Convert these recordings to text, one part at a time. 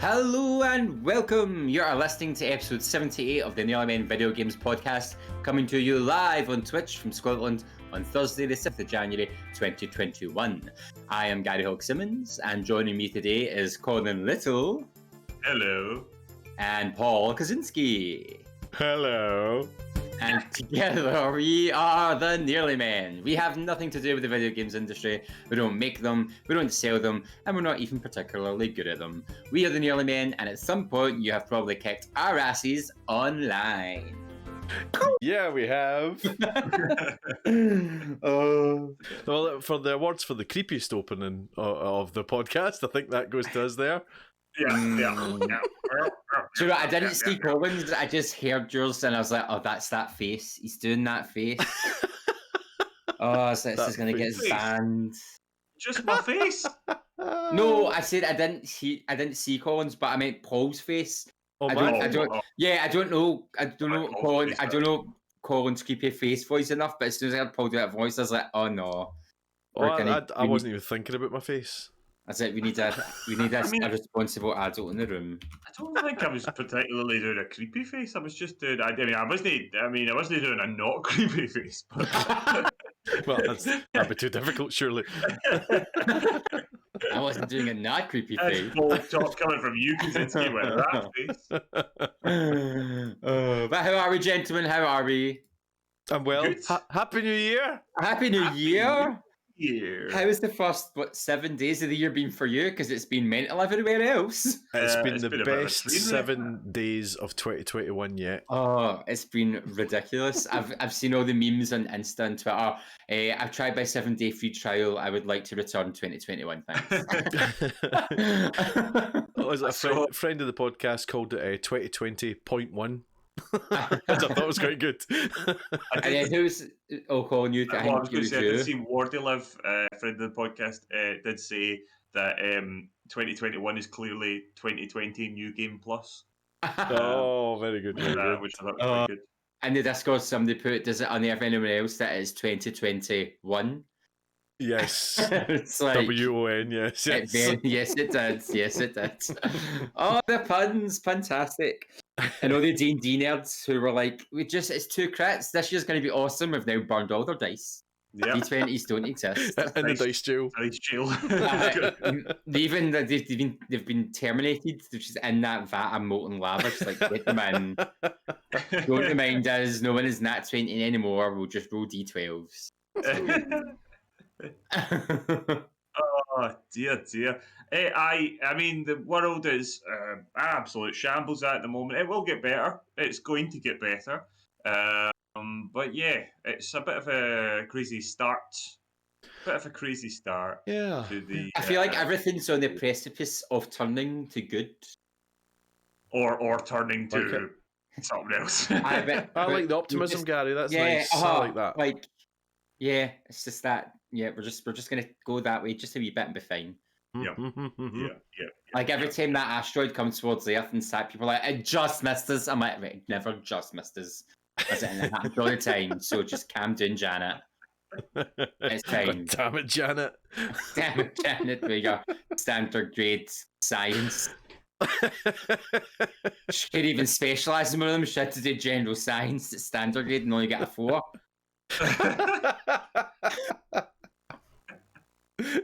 Hello and welcome. You are listening to episode 78 of the Nearly Men Video Games Podcast, coming to you live on Twitch from Scotland on Thursday, the 6th of January 2021. I am Gary Hogg-Simmons, and joining me today is Colin Little. Hello. And Paul Kaczynski. Hello. And together we are the Nearly Men. We have nothing to do with the video games industry. We don't make them, we don't sell them, and we're not even particularly good at them. We are the Nearly Men, and at some point you have probably kicked our asses online. Yeah, we have. Well, for the awards for the creepiest opening of the podcast, I think that goes to us there. Yeah. So I didn't see Colin's, I just heard yours and I was like, oh, that's that face. He's doing that face. Oh, so this is going to get banned. Just my face? No, I said I didn't see Colin's, but I meant Paul's face. Oh, I don't know Colin. I don't know Colin's creepy face voice enough, but as soon as I heard Paul do that voice, I was like, oh no. I wasn't even thinking about my face. I said we need a responsible adult in the room. I don't think I was particularly doing a creepy face. I was just doing. I wasn't doing a not creepy face. But... Well, that'd be too difficult, surely. I wasn't doing a not creepy face. That's bold talk coming from you, Kaczynski, with that face. But how are we, gentlemen? How are we? I'm well. Happy New Year! Happy New Year! Yeah. How has the first 7 days of the year been for you? Because it's been mental everywhere else. It's been the best 7 days of 2021 yet. Oh, it's been ridiculous. I've seen all the memes on Insta and Twitter. I've tried my 7-day free trial. I would like to return 2021. Thanks. A friend of the podcast called it 2020.1. I thought that was quite good. And then who's calling you? I was going to say, I did see Wardiliv, friend of the podcast, did say that 2021 is clearly 2020 New Game Plus. Oh, very good. Very good. Which I thought was quite good. And the Discord, somebody put, does it unnerve anyone else that it's 2021? Yes. It's like, WON, yes. Yes, it did. Yes, it did. Oh, the puns. Fantastic. And all the D&D nerds who were like, it's 2 crits. This year's going to be awesome. We've now burned all their dice. Yeah. D20s don't exist. And the dice jail. Dice jail. They've been terminated, which is in that vat of molten lava. Just like, get them in. Don't remind us, no one is nat 20 anymore. We'll just roll D12s. Oh dear. I mean, the world is absolute shambles at the moment. It will get better. It's going to get better. But yeah, it's a bit of a crazy start. Yeah. I feel like everything's on the precipice of turning to good, or turning to something else. I like the optimism, Gary. That's nice. I like that. Like, yeah, it's just that. Yeah, we're just gonna go that way, just a wee bit and be fine. Yeah. Like every time that asteroid comes towards the Earth and sat, people are like, "It just missed us." I'm like, "It never just missed us." It happens all the time. So just calm down, Janet. It's fine. Damn it, Janet. Damn it, Janet. With your standard grade science. She could even specialise in one of them. She had to do general science at standard grade and only get a 4.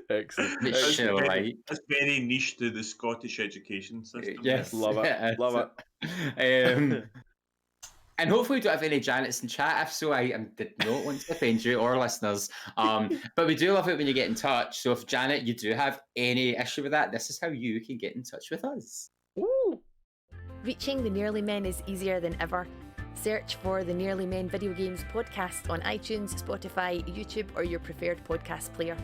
Excellent. That's very niche to the Scottish education system. Yes, love it. And hopefully we don't have any Janets in chat. If so, I did not want to offend you or listeners. But we do love it when you get in touch. So if Janet, you do have any issue with that, this is how you can get in touch with us. Ooh. Reaching the Nearly Men is easier than ever. Search for the Nearly Men Video Games Podcast on iTunes, Spotify, YouTube, or your preferred podcast player.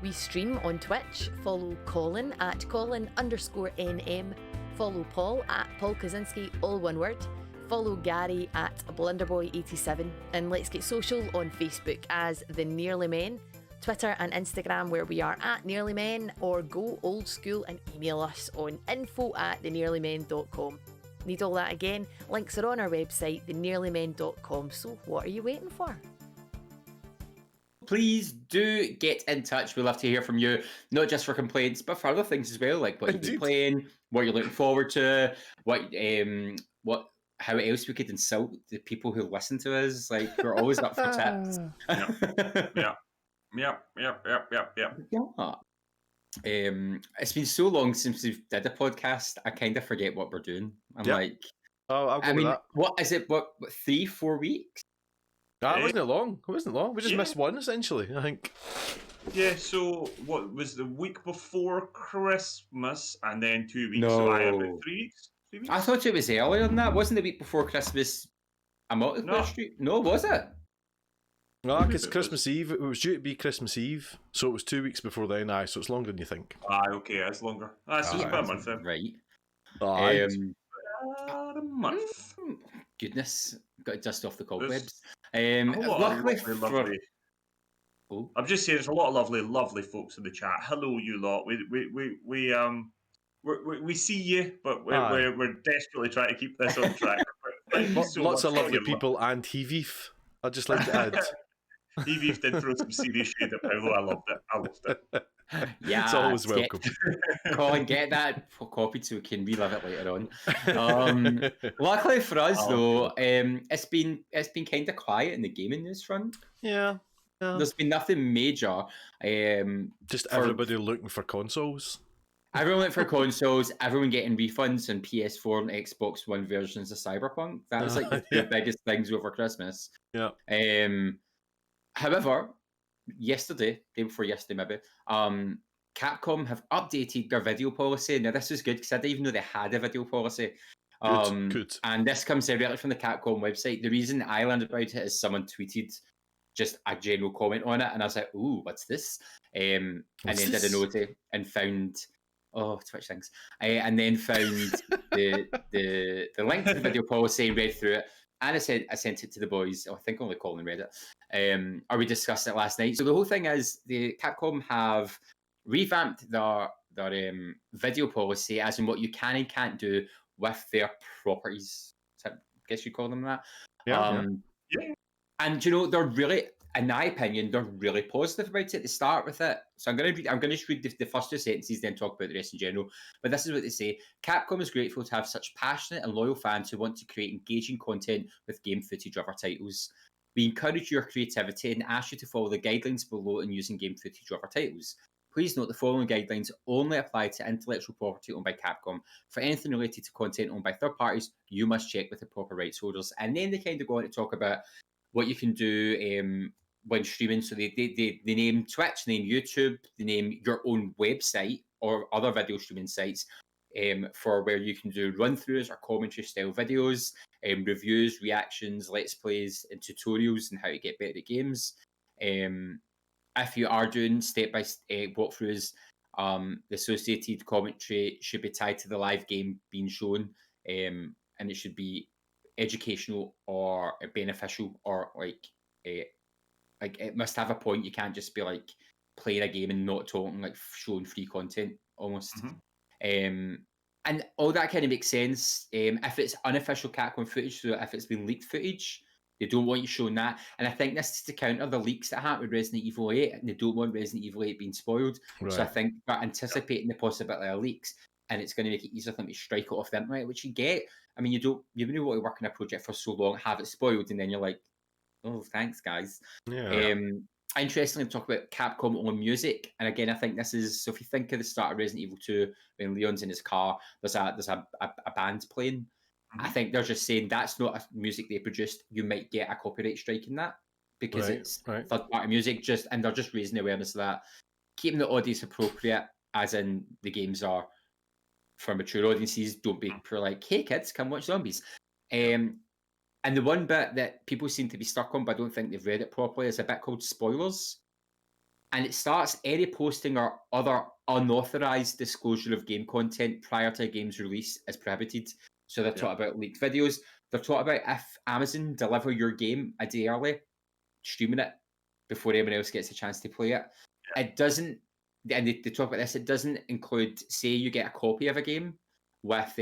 We stream on Twitch. Follow Colin at Colin_NM. Follow Paul at Paul Kaczynski, all one word. Follow Gary at Blunderboy87. And let's get social on Facebook as The Nearly Men, Twitter and Instagram where we are at Nearly Men, or go old school and email us on info@thenearlymen.com. Need all that again? Links are on our website, thenearlymen.com. So what are you waiting for? please do get in touch. We'd love to hear from you, not just for complaints, but for other things as well, like what you've been Indeed. playing, what you're looking forward to, how else we could insult the people who listen to us. Like, we're always up for tips. Yeah. Yeah. It's been so long since we've did a podcast. I kind of forget what we're doing. I'm Yep. like, Oh, I'll go I with mean, that. what is it? What 3-4 weeks? It wasn't long. It wasn't long. We just Yeah. missed one, essentially, I think. Yeah, so what was the week before Christmas and then 2 weeks? So I about No. 3 weeks? 3 weeks? I thought it was earlier than that. Wasn't the week before Christmas a multiplayer No. stream? No, was it? No, because Christmas Eve, it was due to be Christmas Eve, so it was 2 weeks before then, so it's longer than you think. Okay, that's longer. That's just Ah, about a month then. Right. About a month. Goodness. Got to dust off the There's cobwebs. A lot Luckily of for... lovely. Oh. I'm just saying, there's a lot of lovely folks in the chat. Hello, you lot. We see you, but we're desperately trying to keep this on track. Thank you so Lots much of lovely for your people and Heavif. I'd just like to add. Evie did throw some serious shade at Paolo. I loved it. Yeah, It's always welcome. Colin, get that copied so we can relive it later on. Luckily for us, though, it's been kind of quiet in the gaming news front. Yeah. There's been nothing major. Just everybody looking for consoles. Everyone looking for consoles. Everyone getting refunds on PS4 and Xbox One versions of Cyberpunk. That was like the biggest things over Christmas. Yeah. However, day before yesterday maybe, Capcom have updated their video policy. Now this is good because I didn't even know they had a video policy. Good. And this comes directly from the Capcom website. The reason I learned about it is someone tweeted just a general comment on it, and I was like, "Ooh, what's this?" And then did a note and found Twitch things, and then found the link to the video policy and read through it. And I sent it to the boys. I think only Colin read it. Or we discussed it last night. So the whole thing is the Capcom have revamped their video policy as in what you can and can't do with their properties. I guess you call them that. Yeah. And they're really, in my opinion, they're really positive about it. They start with it. So I'm going to just read the first two sentences, then talk about the rest in general. But this is what they say. Capcom is grateful to have such passionate and loyal fans who want to create engaging content with game footage of our titles. We encourage your creativity and ask you to follow the guidelines below in using game footage of our titles. Please note the following guidelines only apply to intellectual property owned by Capcom. For anything related to content owned by third parties, you must check with the proper rights holders. And then they kind of go on to talk about what you can do when streaming. So they name Twitch, they name YouTube, they name your own website or other video streaming sites for where you can do run-throughs or commentary style videos, reviews, reactions, let's plays, and tutorials on how to get better at games. If you are doing step-by-step walkthroughs, the associated commentary should be tied to the live game being shown, and it should be educational or beneficial, or like it must have a point. You can't just be like playing a game and not talking, like showing free content almost. Mm-hmm. And all that kind of makes sense. If it's unofficial Capcom footage, so if it's been leaked footage, they don't want you showing that. And I think this is to counter the leaks that happened with Resident Evil 8, and they don't want Resident Evil 8 being spoiled. Right. So I think they're anticipating the possibility of leaks, and it's going to make it easier for them to strike it off the internet, which you get. I mean, you've been able to work on a project for so long, have it spoiled, and then you're like, oh, thanks, guys. Yeah. Interestingly, talk about Capcom on music, and again, I think this is, so if you think of the start of Resident Evil 2, when Leon's in his car, there's a band playing. I think they're just saying that's not music they produced. You might get a copyright strike in that because it's third-party music. And they're just raising awareness of that, keeping the audience appropriate, as in the games are for mature audiences. Don't be for like, hey kids, come watch zombies. And the one bit that people seem to be stuck on, but I don't think they've read it properly, is a bit called spoilers. And it starts any posting or other unauthorized disclosure of game content prior to a game's release is prohibited. So they're talking about leaked videos. They're talking about if Amazon deliver your game a day early, streaming it before anyone else gets a chance to play it. It doesn't, and they talk about this, it doesn't include, say you get a copy of a game with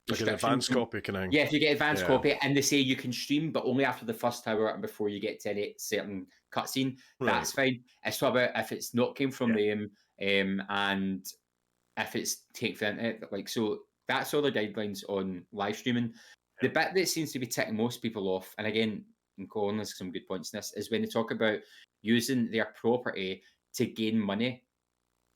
Like an advanced copy kind of thing. Yeah, if you get advanced Yeah. copy, and they say you can stream, but only after the first hour and before you get to any certain cutscene, that's fine. It's all about if it's not came from them, and if it's take the internet, like, so that's all the guidelines on live streaming. The bit that seems to be ticking most people off, and again, and Colin has some good points in this, is when they talk about using their property to gain money.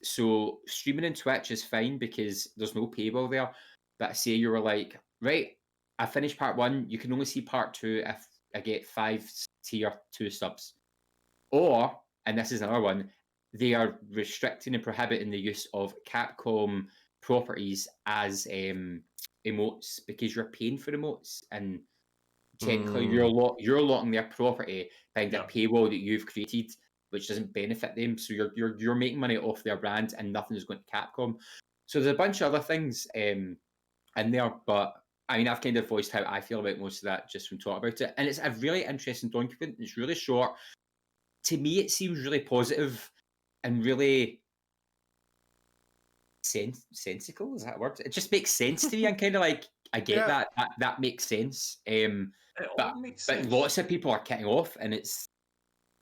So streaming on Twitch is fine because there's no paywall there. But say you were like, right, I finished part 1, you can only see part 2 if I get 5 tier 2 subs. Or, and this is another one, they are restricting and prohibiting the use of Capcom properties as emotes because you're paying for emotes, and technically you're locking their property behind a paywall that you've created, which doesn't benefit them. So you're making money off their brand, and nothing is going to Capcom. So there's a bunch of other things in there, but I mean, I've kind of voiced how I feel about most of that just from talking about it, and it's a really interesting document. It's really short. To me, it seems really positive and really sensical. Is that a word? It just makes sense to me. I'm kind of like, I get that. That makes sense. But lots of people are kicking off, and it's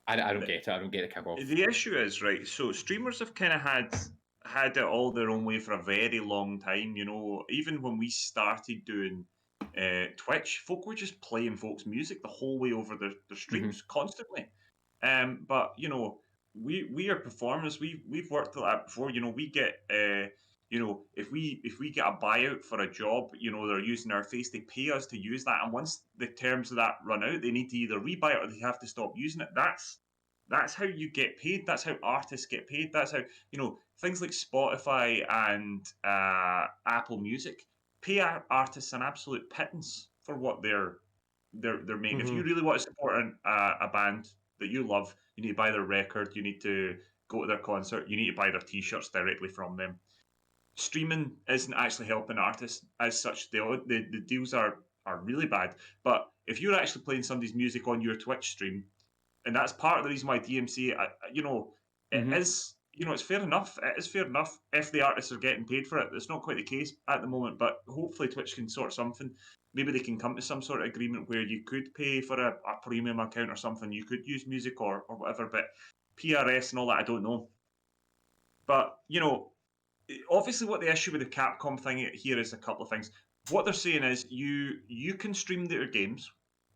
I don't get it. I don't get the kick off. The issue is, right, so streamers have kind of had it all their own way for a very long time. You know, even when we started doing Twitch, folk were just playing folks' music the whole way over their streams constantly. But you know, we are performers. We've worked at that before. You know, we get you know, if we get a buyout for a job, you know, they're using our face, they pay us to use that, and once the terms of that run out, they need to either rebuy it or they have to stop using it. That's how you get paid. That's how artists get paid. That's how, you know, things like Spotify and Apple Music pay artists an absolute pittance for what they're making. If you really want to support a band that you love, you need to buy their record, you need to go to their concert, you need to buy their t-shirts directly from them. Streaming isn't actually helping artists as such. The deals are really bad. But if you're actually playing somebody's music on your Twitch stream, and that's part of the reason why DMCA, you know, it is, you know, it's fair enough. It is fair enough if the artists are getting paid for it. It's not quite the case at the moment, but hopefully Twitch can sort something. Maybe they can come to some sort of agreement where you could pay for a premium account or something. You could use music or whatever, but PRS and all that, I don't know. But, you know, obviously what the issue with the Capcom thing here is a couple of things. What they're saying is you can stream their games.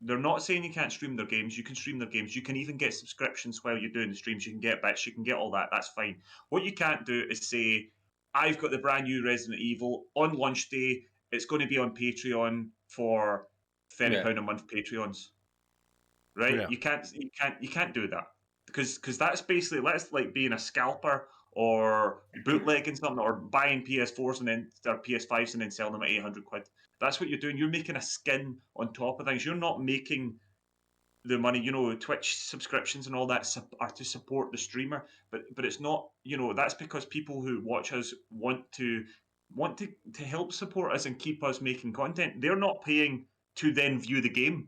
They're not saying you can't stream their games. You can stream their games. You can even get subscriptions while you're doing the streams. You can get bits. You can get all that. That's fine. What you can't do is say, I've got the brand new Resident Evil on launch day. It's going to be on Patreon for £30 a month Patreons. Right? Yeah. You can't do that. Because that's basically, that's like being a scalper or bootlegging something or buying PS4s and then or PS5s and then selling them at 800 quid. That's what you're doing. You're making a skin on top of things. You're not making the money. You know, Twitch subscriptions and all that are to support the streamer, but it's not. You know, that's because people who watch us want to help support us and keep us making content. They're not paying to then view the game.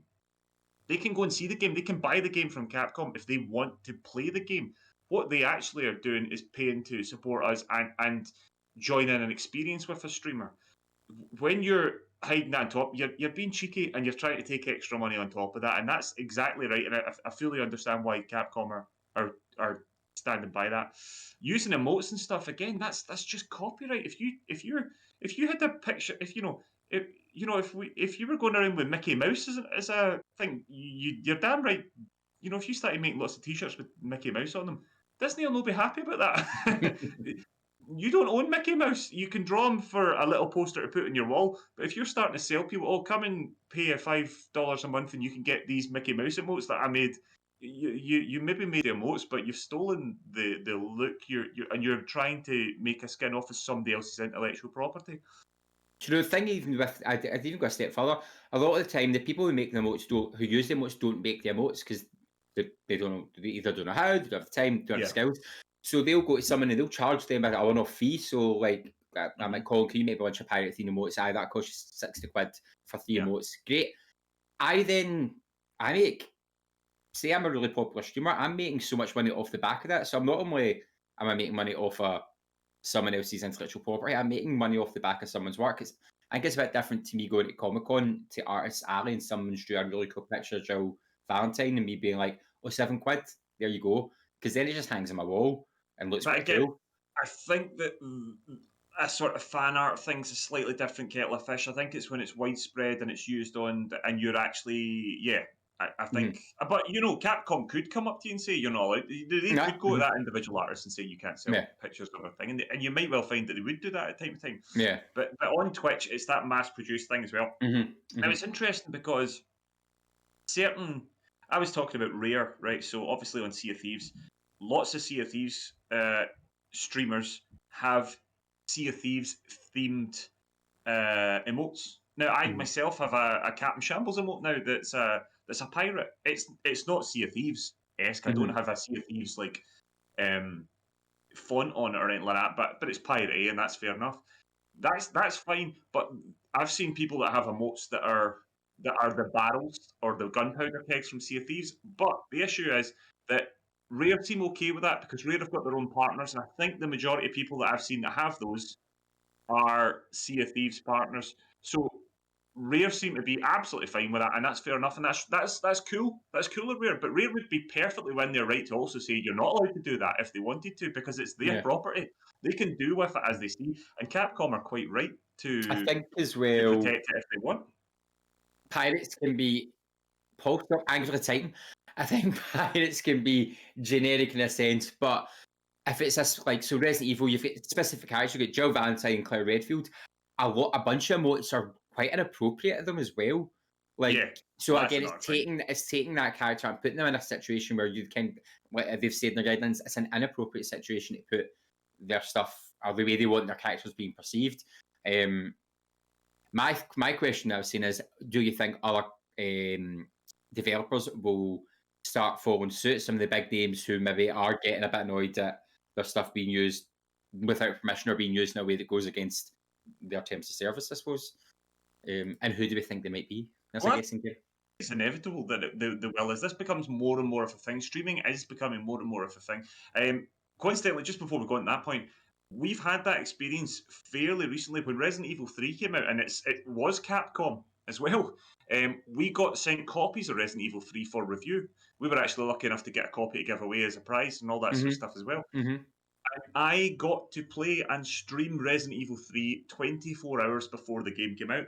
They can go and see the game. They can buy the game from Capcom if they want to play the game. What they actually are doing is paying to support us and join in an experience with a streamer. When you're hiding that on top, you're being cheeky and you're trying to take extra money on top of that, and that's exactly right. And I fully understand why Capcom are standing by that. Using emotes and stuff, again, that's just copyright. If you had a picture, if you were going around with Mickey Mouse as a thing, you're damn right. You know, if you started making lots of T-shirts with Mickey Mouse on them, Disney will not be happy about that. You don't own Mickey Mouse. You can draw him for a little poster to put on your wall. But if you're starting to sell people, come and pay $5 a month and you can get these Mickey Mouse emotes that I made. You maybe made the emotes, but you've stolen the look. You're trying to make a skin off of somebody else's intellectual property. You know, the thing even with, I'd even go a step further. A lot of the time, the people who make the emotes who use the emotes don't make the emotes because they don't know, they either don't know how, they don't have the time, don't have the skills. So they'll go to someone and they'll charge them a one-off fee. So like, I might call, can you make a bunch of pirate theme emotes? That costs 60 quid for 3 emotes. Great. I make, say I'm a really popular streamer, I'm making so much money off the back of that. So I'm not only am I making money off someone else's intellectual property, I'm making money off the back of someone's work. I think it's a bit different to me going to Comic-Con to Artists Alley and someone's drew a really cool picture of Jill Valentine and me being like, oh, £7, there you go. Because then it just hangs on my wall and looks But pretty again, cool. I think that a sort of fan art thing's a slightly different kettle of fish. I think it's when it's widespread and it's used on, and you're actually, I think. But Capcom could come up to you and say you're not allowed. They could go to that individual artist and say you can't sell pictures of a thing, and you might well find that they would do that at time to time. Yeah. But on Twitch, it's that mass-produced thing as well. Now it's interesting because I was talking about Rare, right? So obviously on Sea of Thieves, lots of Sea of Thieves streamers have Sea of Thieves themed emotes. Now, I myself have a Captain Shambles emote now that's a pirate. It's not Sea of Thieves esque. I don't have a Sea of Thieves like font on it or anything like that, but it's pirate, and that's fair enough. That's fine. But I've seen people that have emotes that are the barrels or the gunpowder kegs from Sea of Thieves. But the issue is that Rare seem okay with that because Rare have got their own partners, and I think the majority of people that I've seen that have those are Sea of Thieves partners. So Rare seem to be absolutely fine with that, and that's fair enough, and that's cool. That's cool of Rare, but Rare would be perfectly within their right to also say you're not allowed to do that if they wanted to, because it's their property. They can do with it as they see, and Capcom are quite right to I think as to well, protect it if they want. pirates can be pulsed up Angry Titan. I think pirates can be generic in a sense, but if it's so Resident Evil, you've got specific characters, you've got Jill Valentine and Claire Redfield. A bunch of emotes are quite inappropriate to them as well. So again, it's taking that character and putting them in a situation where you can, like they've said in their guidelines, it's an inappropriate situation to put their stuff or the way they want their characters being perceived. My question I was saying is, do you think other developers will start following suit? Some of the big names who maybe are getting a bit annoyed at their stuff being used without permission or being used in a way that goes against their terms of service, I suppose. And who do we think they might be? That's a guessing game. It's inevitable that they will, as this becomes more and more of a thing. Streaming is becoming more and more of a thing. Coincidentally, just before we go on that point, we've had that experience fairly recently when Resident Evil 3 came out, and it was Capcom as well. We got sent copies of Resident Evil 3 for review. We were actually lucky enough to get a copy to give away as a prize and all that sort of stuff as well. And I got to play and stream Resident Evil 3 24 hours before the game came out,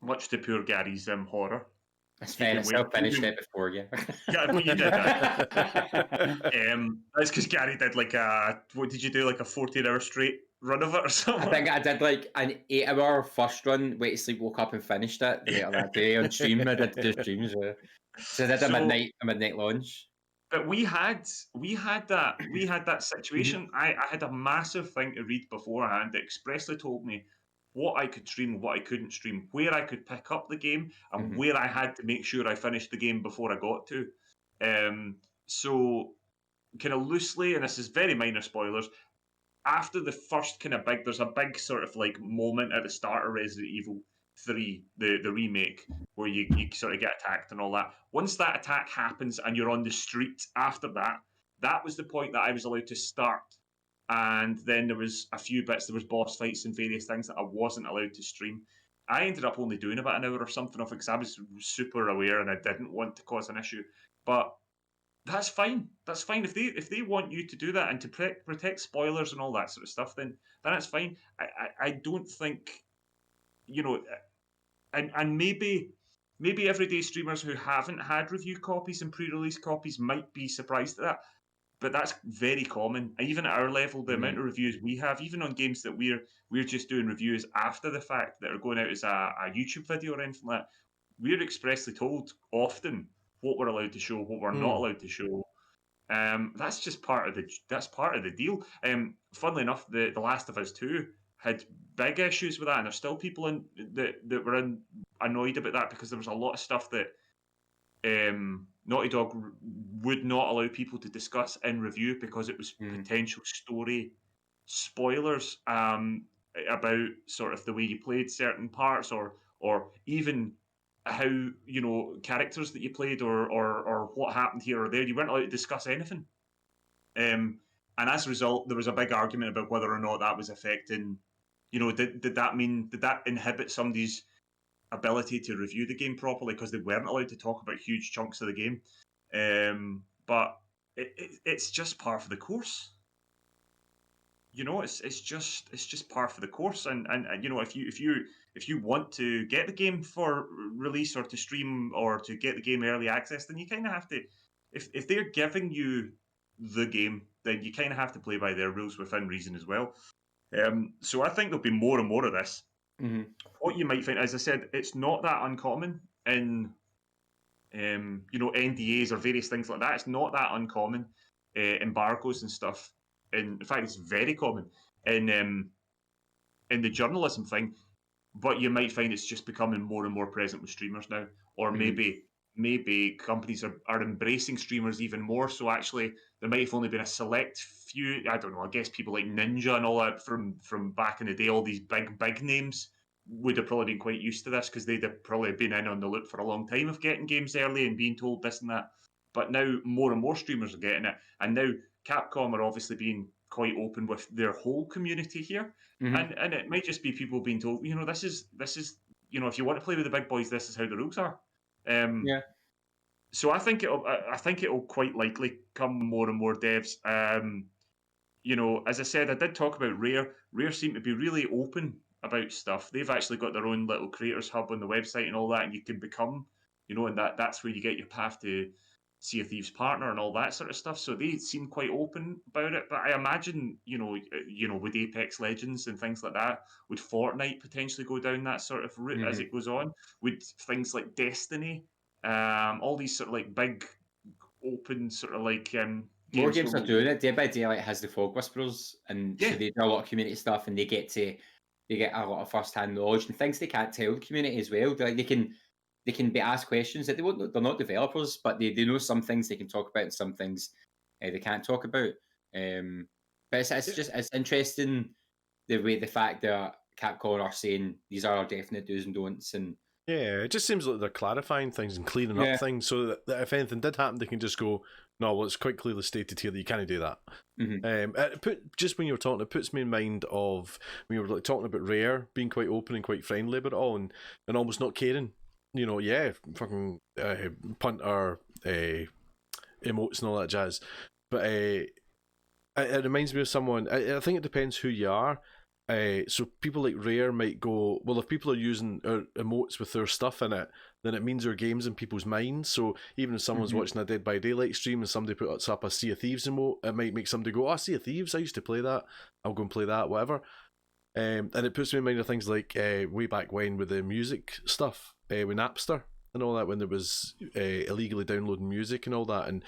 much to poor Gary's horror. That's fair. I finished it before you. Yeah, well, you did that. That's because Gary did what did you do, like a 14-hour straight run of it or something? I think I did like an 8-hour first run, went to sleep, woke up and finished it later that day on stream. I did 2 streams. So I did a midnight launch. But we had that situation. I had a massive thing to read beforehand that expressly told me what I could stream, what I couldn't stream, where I could pick up the game, and where I had to make sure I finished the game before I got to. So, kind of loosely, and this is very minor spoilers, after the first kind of there's a big sort of like moment at the start of Resident Evil 3, the remake, where you sort of get attacked and all that. Once that attack happens and you're on the street after that was the point that I was allowed to start. And then there was a few bits, there was boss fights and various things that I wasn't allowed to stream. I ended up only doing about an hour or something of it because I was super aware and I didn't want to cause an issue. But that's fine. That's fine. If they want you to do that and to protect spoilers and all that sort of stuff, then that's fine. I don't think, and maybe everyday streamers who haven't had review copies and pre-release copies might be surprised at that. But that's very common. Even at our level, the amount of reviews we have, even on games that we're just doing reviews after the fact that are going out as a YouTube video or anything like that, we're expressly told often what we're allowed to show, what we're not allowed to show. That's just part of the deal. Funnily enough, the Last of Us 2 had big issues with that, and there's still people that were annoyed about that because there was a lot of stuff that Naughty Dog would not allow people to discuss in review because it was potential story spoilers about sort of the way you played certain parts or even how characters that you played or what happened here or there. You weren't allowed to discuss anything, and as a result there was a big argument about whether or not that was affecting did that inhibit somebody's ability to review the game properly because they weren't allowed to talk about huge chunks of the game? But it's just par for the course. It's just par for the course, and if you want to get the game for release or to stream or to get the game early access, then you kind of have to, if they're giving you the game, then you kind of have to play by their rules within reason as well. So I think there'll be more and more of this. Mm-hmm. What you might find, as I said, it's not that uncommon in NDAs or various things like that. It's not that uncommon, embargoes and stuff. In fact, it's very common in the journalism thing. But you might find it's just becoming more and more present with streamers now, or maybe companies are embracing streamers even more. So actually, there might have only been a select few. I don't know. I guess people like Ninja and all that from back in the day, all these big names would have probably been quite used to this because they'd have probably been in on the loop for a long time of getting games early and being told this and that. But now more and more streamers are getting it, and now Capcom are obviously being quite open with their whole community here, and it might just be people being told, this is if you want to play with the big boys, this is how the rules are. So I think it'll quite likely come more and more devs. As I said, I did talk about Rare. Rare seem to be really open about stuff. They've actually got their own little creators hub on the website and all that, and you can become, and that's where you get your path to Sea of Thieves partner and all that sort of stuff. So they seem quite open about it. But I imagine, with Apex Legends and things like that, would Fortnite potentially go down that sort of route as it goes on? Would things like Destiny, all these sort of like big open sort of like more games are doing it. Dead by Daylight has the Fog Whisperers, and so they do a lot of community stuff, and they get a lot of first-hand knowledge and things they can't tell the community as well. They can be asked questions that they're not developers, but they know some things they can talk about and some things they can't talk about. But it's interesting the fact that Capcom are saying these are our definite do's and don'ts, and it just seems like they're clarifying things and clearing up things so that if anything did happen, they can just go, no, well, it's quite clearly stated here that you can't do that. Just when you were talking, it puts me in mind of when you were talking about Rare being quite open and quite friendly about it all, and almost not caring. Fucking punter, emotes and all that jazz. But it reminds me of someone. I think it depends who you are. So people like Rare might go, well, if people are using emotes with their stuff in it, then it means their game's in people's minds. So even if someone's watching a Dead by Daylight stream and somebody puts up a Sea of Thieves emote, it might make somebody go, Sea of Thieves, I used to play that, I'll go and play that, whatever. And it puts me in mind of things like way back when with the music stuff, with Napster and all that, when there was illegally downloading music and all that, and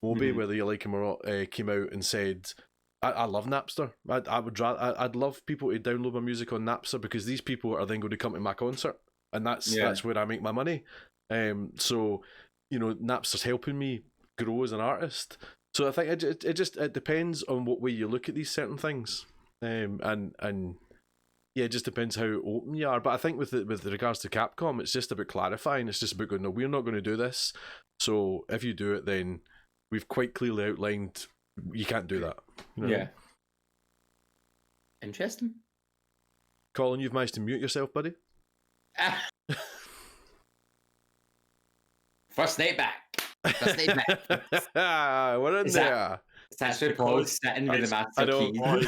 Moby, whether you like him or not, came out and said, I love Napster. I'd love people to download my music on Napster because these people are then going to come to my concert, and that's where I make my money. So Napster's helping me grow as an artist. So I think it depends on what way you look at these certain things, and it just depends how open you are. But I think with regards to Capcom, it's just about clarifying. It's just about going, no, we're not going to do this. So if you do it, then we've quite clearly outlined you can't do that. Yeah. Interesting. Colin, you've managed to mute yourself, buddy. First night back. We're in there. That's where Paul's sitting with the master key.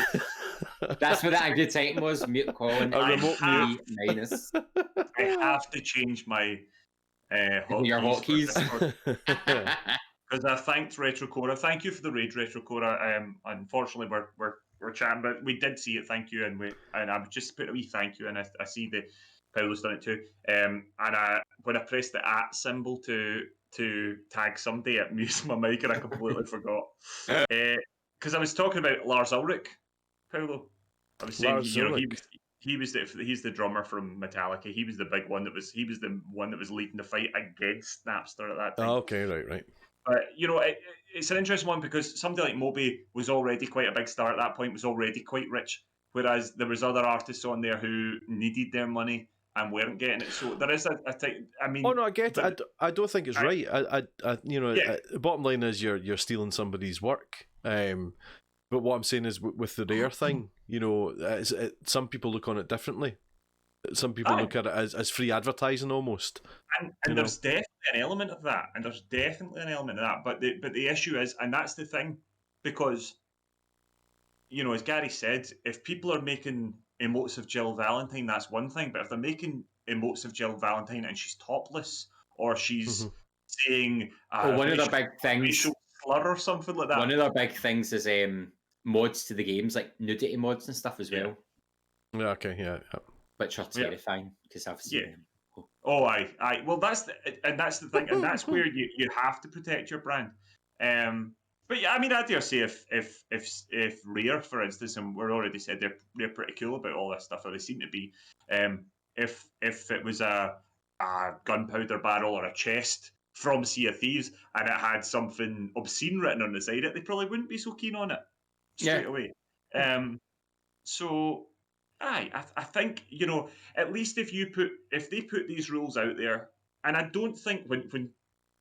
That's what that angry Titan was. Mute Colin. A remote mute. Minus. I have to change my hotkeys. Because I thanked Retrocora. Thank you for the raid, Retrocora. Unfortunately, we're chatting, but we did see it. Thank you, and I just put a wee thank you, and I see that Paolo's done it too. And when I pressed the @ symbol to tag somebody, it muted my mic, and I completely forgot. Because I was talking about Lars Ulrich, Paolo. I was saying he's the drummer from Metallica. He was the big one he was the one that was leading the fight against Napster at that time. Oh, okay, right. But it's an interesting one because somebody like Moby was already quite a big star at that point, was already quite rich, whereas there was other artists on there who needed their money and weren't getting it. So there is a type. I mean, oh no, I get it. I don't think it's right. The bottom line is you're stealing somebody's work. But what I'm saying is with the Rare thing, some people look on it differently. Some people look at it as free advertising almost. And there's definitely an element of that. But the issue is, and that's the thing, because, as Gary said, if people are making emotes of Jill Valentine, that's one thing. But if they're making emotes of Jill Valentine and she's topless, or she's saying one of the big things, racial slur or something like that. One of the big things is mods to the games, like nudity mods and stuff as well. Yeah. Okay. Yeah. Which are terrifying because I've seen them. Oh, aye. Well, that's the thing, and that's where you have to protect your brand. But yeah, I mean, I dare say if Rare, for instance, and we're already said they're pretty cool about all this stuff, or they seem to be. If it was a gunpowder barrel or a chest from Sea of Thieves and it had something obscene written on the side, they probably wouldn't be so keen on it straight away. So. I think, at least if they put these rules out there, and I don't think when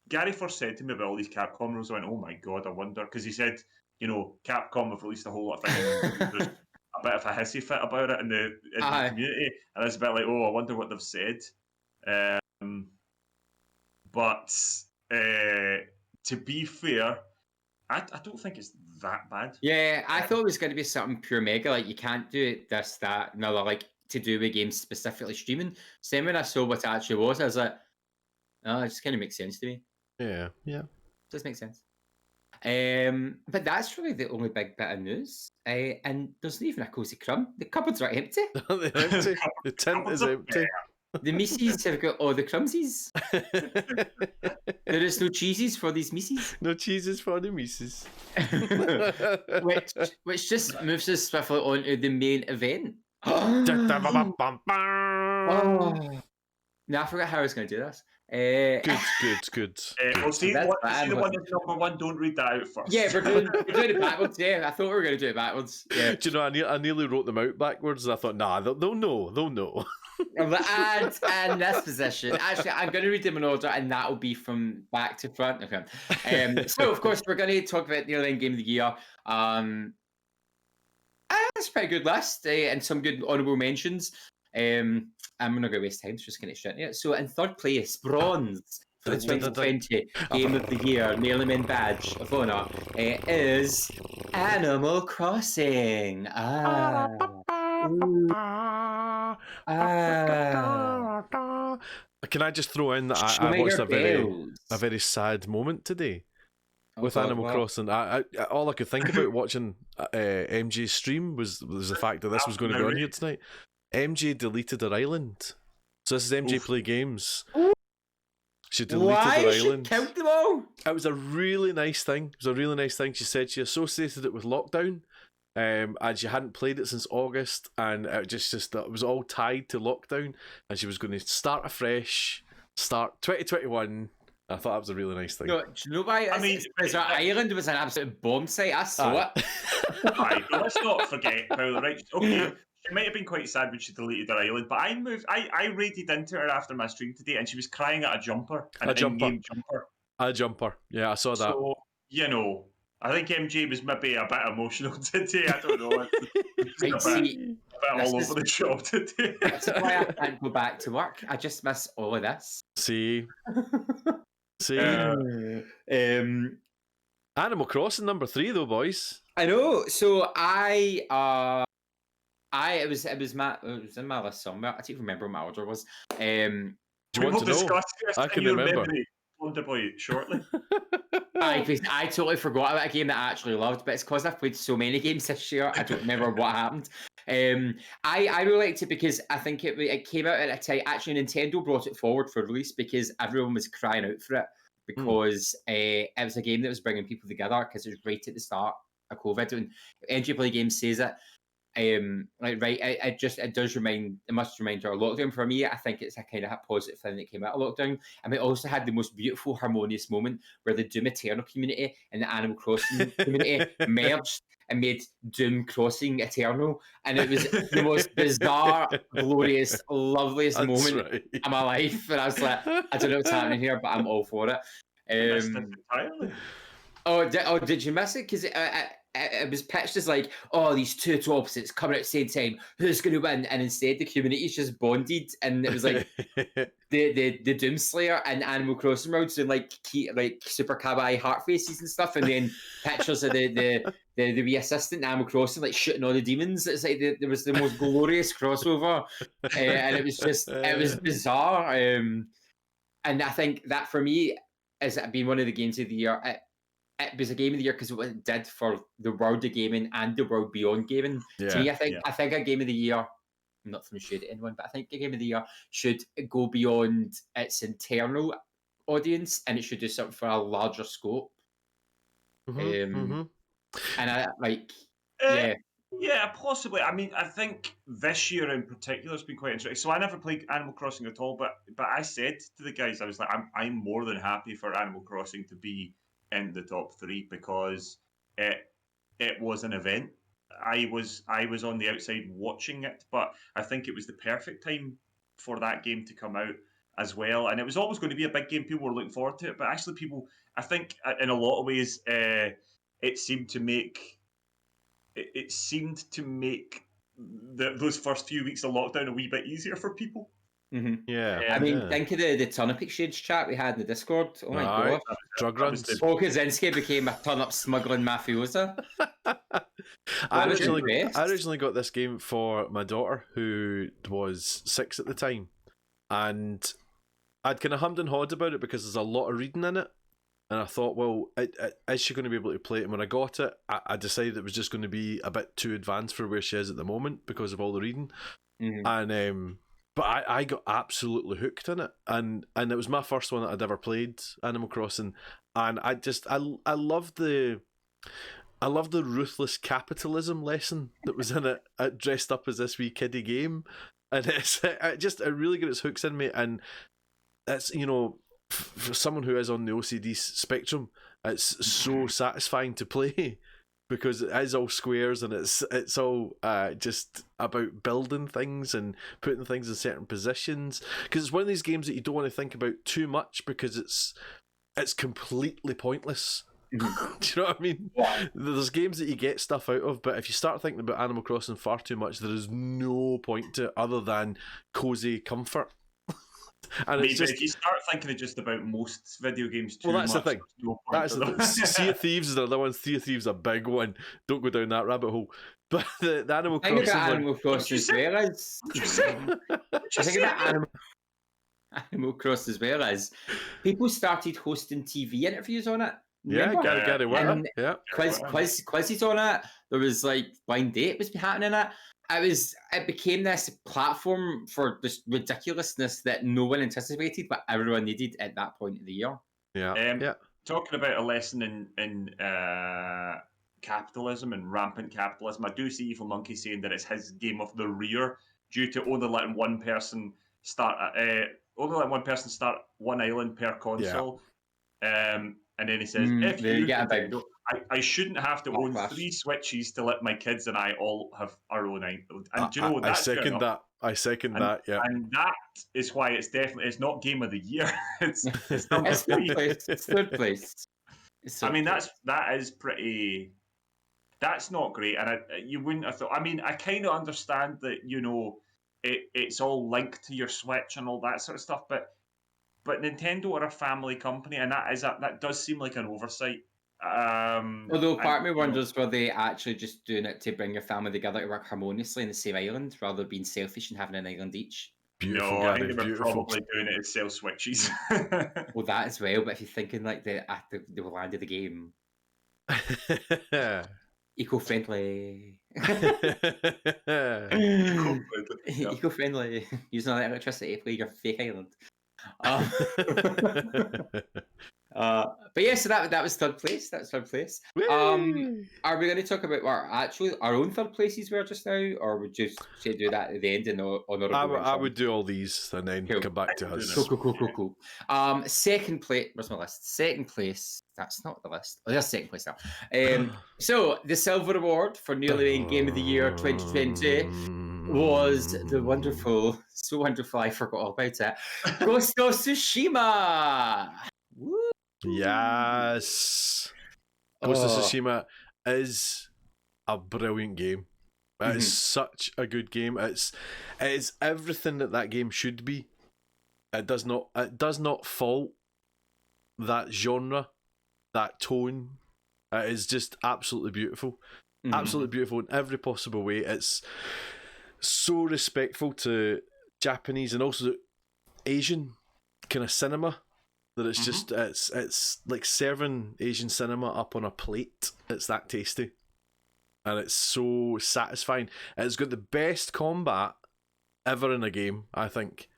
Gary first said to me about all these Capcom rules, I went, oh my God, I wonder, because he said, Capcom have released a whole lot of things, and there's a bit of a hissy fit about it in the community, and it's a bit like, oh, I wonder what they've said. But to be fair, I don't think it's that bad. Yeah, I thought it was going to be something pure mega, like you can't do it, this, that, another, like to do with games specifically streaming. Same when I saw what it actually was, I was like, oh, it just kind of makes sense to me. Yeah. Does make sense. But that's really the only big bit of news. And there's not even a cozy crumb. The cupboards are empty. They're empty. The tent is empty. The missies have got all the crumsies. There is no cheeses for these missies. No cheeses for the missies. which just moves us swiftly on to the main event. No, I forgot how I was going to do this. Good. We'll see the one that's number one. Don't read that out first. Yeah, we're doing it backwards. Yeah, I thought we were going to do it backwards. Yeah. Do you know, I nearly wrote them out backwards, and I thought, nah, they'll know. And this position. Actually, I'm going to read them in order, and that will be from back to front. Okay. So, of course, we're going to talk about nearly end game of the year. That's a pretty good list, and some good honourable mentions. I'm not going to waste time, so just going to straight into it. So, in third place, bronze for the 2020 Game of the Year Nearly Men Badge of Honour is Animal Crossing. Can I just throw in that I watched a very sad moment today with Animal Crossing. All I could think about watching MJ's stream was the fact that this was going to be on here tonight. MJ deleted her island. So this is MJ Play Games. She deleted her island. She killed them all? It was a really nice thing. She said she associated it with lockdown. And she hadn't played it since August, and it it was all tied to lockdown, and she was going to start afresh, start 2021. I thought that was a really nice thing. No, do you know why? Her island was an absolute bomb site. I saw it. Aye, let's not forget, Paul, right? Okay, she might have been quite sad when she deleted her island, but I raided into her after my stream today, and she was crying at a jumper. A jumper. Yeah, I saw that. So, I think MJ was maybe a bit emotional today. I don't know. It's a bit all over the shop today. That's why I can't go back to work. I just miss all of this. See. Animal Crossing number 3 though, boys. I know. So it was in my list somewhere. I don't remember what my order was. Do you want to know? I can remember. Shortly. I totally forgot about a game that I actually loved, but it's because I've played so many games this year, I don't remember what happened. I really liked it because I think it came out at a time. Actually, Nintendo brought it forward for release because everyone was crying out for it because it was a game that was bringing people together because it was right at the start of COVID. And NG Play Games says it. It must remind her of lockdown. For me, I think it's a kind of a positive thing that came out of lockdown. And we also had the most beautiful, harmonious moment where the Doom Eternal community and the Animal Crossing community merged and made Doom Crossing Eternal. And it was the most bizarre, glorious, loveliest moment of my life. And I was like, I don't know what's happening here, but I'm all for it. Entirely. Did you miss it? Because it was pitched as like, oh, these two opposites coming at the same time, who's going to win? And instead, the community's just bonded, and it was like the Doomslayer and Animal Crossing worlds doing like super kawaii heart faces and stuff, and then pictures of the wee assistant in Animal Crossing like shooting all the demons. It's like there was the most glorious crossover, and it was bizarre. And I think that for me has been one of the games of the year. It was a game of the year because of what it did for the world of gaming and the world beyond gaming. To me, I think a game of the year, I'm not throwing shade at anyone, but I think a game of the year should go beyond its internal audience and it should do something for a larger scope. And I like, Yeah, possibly. I mean, I think this year in particular has been quite interesting. So I never played Animal Crossing at all, but I said to the guys, I was like, I'm more than happy for Animal Crossing to be in the top 3 because it was an event. I was on the outside watching it, but I think it was the perfect time for that game to come out as well. And it was always going to be a big game. People were looking forward to it, but actually, I think in a lot of ways, it seemed to make those first few weeks of lockdown a wee bit easier for people. Yeah. I mean, think of the turnip exchange chat we had in the Discord. Oh my god. Drug runs. Paul Kaczynski became a turnip smuggling mafiosa. I originally got this game for my daughter, who was 6 at the time, and I'd kind of hummed and hawed about it because there's a lot of reading in it, and I thought, well, is she going to be able to play it? And when I got it, I decided it was just going to be a bit too advanced for where she is at the moment because of all the reading, and but I got absolutely hooked in it, and it was my first one that I'd ever played, Animal Crossing, and I love the ruthless capitalism lesson that was in it, dressed up as this wee kiddie game, and it really got its hooks in me, and it's, you know, for someone who is on the OCD spectrum, it's so satisfying to play. Because it is all squares and it's all just about building things and putting things in certain positions. Because it's one of these games that you don't want to think about too much because it's completely pointless. Do you know what I mean? Yeah. There's games that you get stuff out of, but if you start thinking about Animal Crossing far too much, there is no point to it other than cozy comfort. And maybe if you start thinking just about most video games too much, that's the thing. That's the thing. Sea of Thieves is another one. Sea of Thieves is a big one. Don't go down that rabbit hole. But the Animal Crossing. I think about Animal Crossing as well as. I think about Animal Crossing as well as people started hosting TV interviews on it. Remember? Yeah, Gary Whitta. Yeah, quizzes on it. There was like blind date was happening in it. It became this platform for this ridiculousness that no one anticipated, but everyone needed at that point of the year. Yeah. Talking about a lesson in capitalism and rampant capitalism, I do see Evil Monkey saying that it's his game of the year due to only letting one person start one island per console. Yeah. And then he says, if you get I shouldn't have to own 3 Switches to let my kids and I all have our own island. And do you know that's I second that, yeah. And that is why it's not game of the year. it's number 3. It's third place. I mean, that is pretty. That's not great, and you wouldn't have thought. I mean, I kind of understand that, you know, it's all linked to your Switch and all that sort of stuff, but Nintendo are a family company, and that does seem like an oversight. Although part of me wonders, were they actually just doing it to bring your family together to work harmoniously in the same island, rather than being selfish and having an island each? Beautiful, I think they were probably doing it to sell Switches. Well, that as well, but if you're thinking like the land of the game, eco-friendly. Eco-friendly. Using all the electricity to play your fake island. But yeah, so that was third place. That's third place. Are we going to talk about our own third places were just now, or would you say do that at the end in honourable? I would do all these and then come back to us. Cool. Second place. Where's my list? Second place. That's not the list. Oh, that's second place now. So the silver award for Nearly Game of the Year 2020 was the wonderful, so wonderful. I forgot all about it. Ghost of Tsushima. Woo! Yes. Ghost of Tsushima is a brilliant game. It is such a good game. It is everything that game should be. It does not fault that genre, that tone. It is just absolutely beautiful. Absolutely beautiful in every possible way. It's so respectful to Japanese and also Asian kind of cinema that it's just it's like serving Asian cinema up on a plate. It's that tasty. And it's so satisfying. It's got the best combat ever in a game, I think.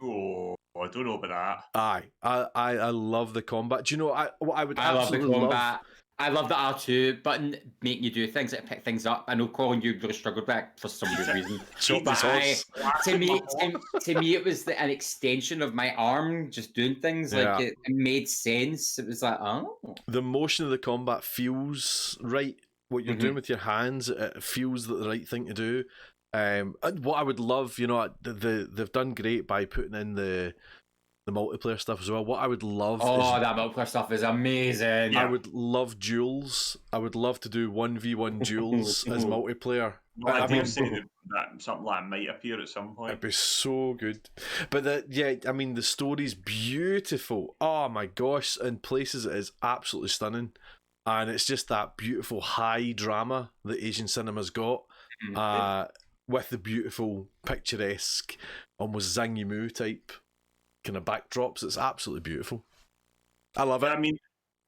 Oh, I don't know about that. Aye, I love the combat. Do you know what I would I love the absolutely combat. love? I love the R2 button making you do things that pick things up. I know, Colin, you really struggled with that for some weird reason. Chop But his horse. to me, it was an extension of my arm just doing things. Yeah. Like it made sense. It was like, oh. The motion of the combat feels right. What you're doing with your hands, it feels the right thing to do. And what I would love, you know, they've done great by putting in the multiplayer stuff as well. What I would love that multiplayer stuff is amazing. I would love duels. I would love to do 1v1 duels as multiplayer. Well, I dare say that something like that might appear at some point. It'd be so good. But the story's beautiful. Oh my gosh, in places it is absolutely stunning. And it's just that beautiful high drama that Asian cinema's got. With the beautiful, picturesque, almost Zhang Yimou type kind of backdrops. It's absolutely beautiful. I love it. I mean,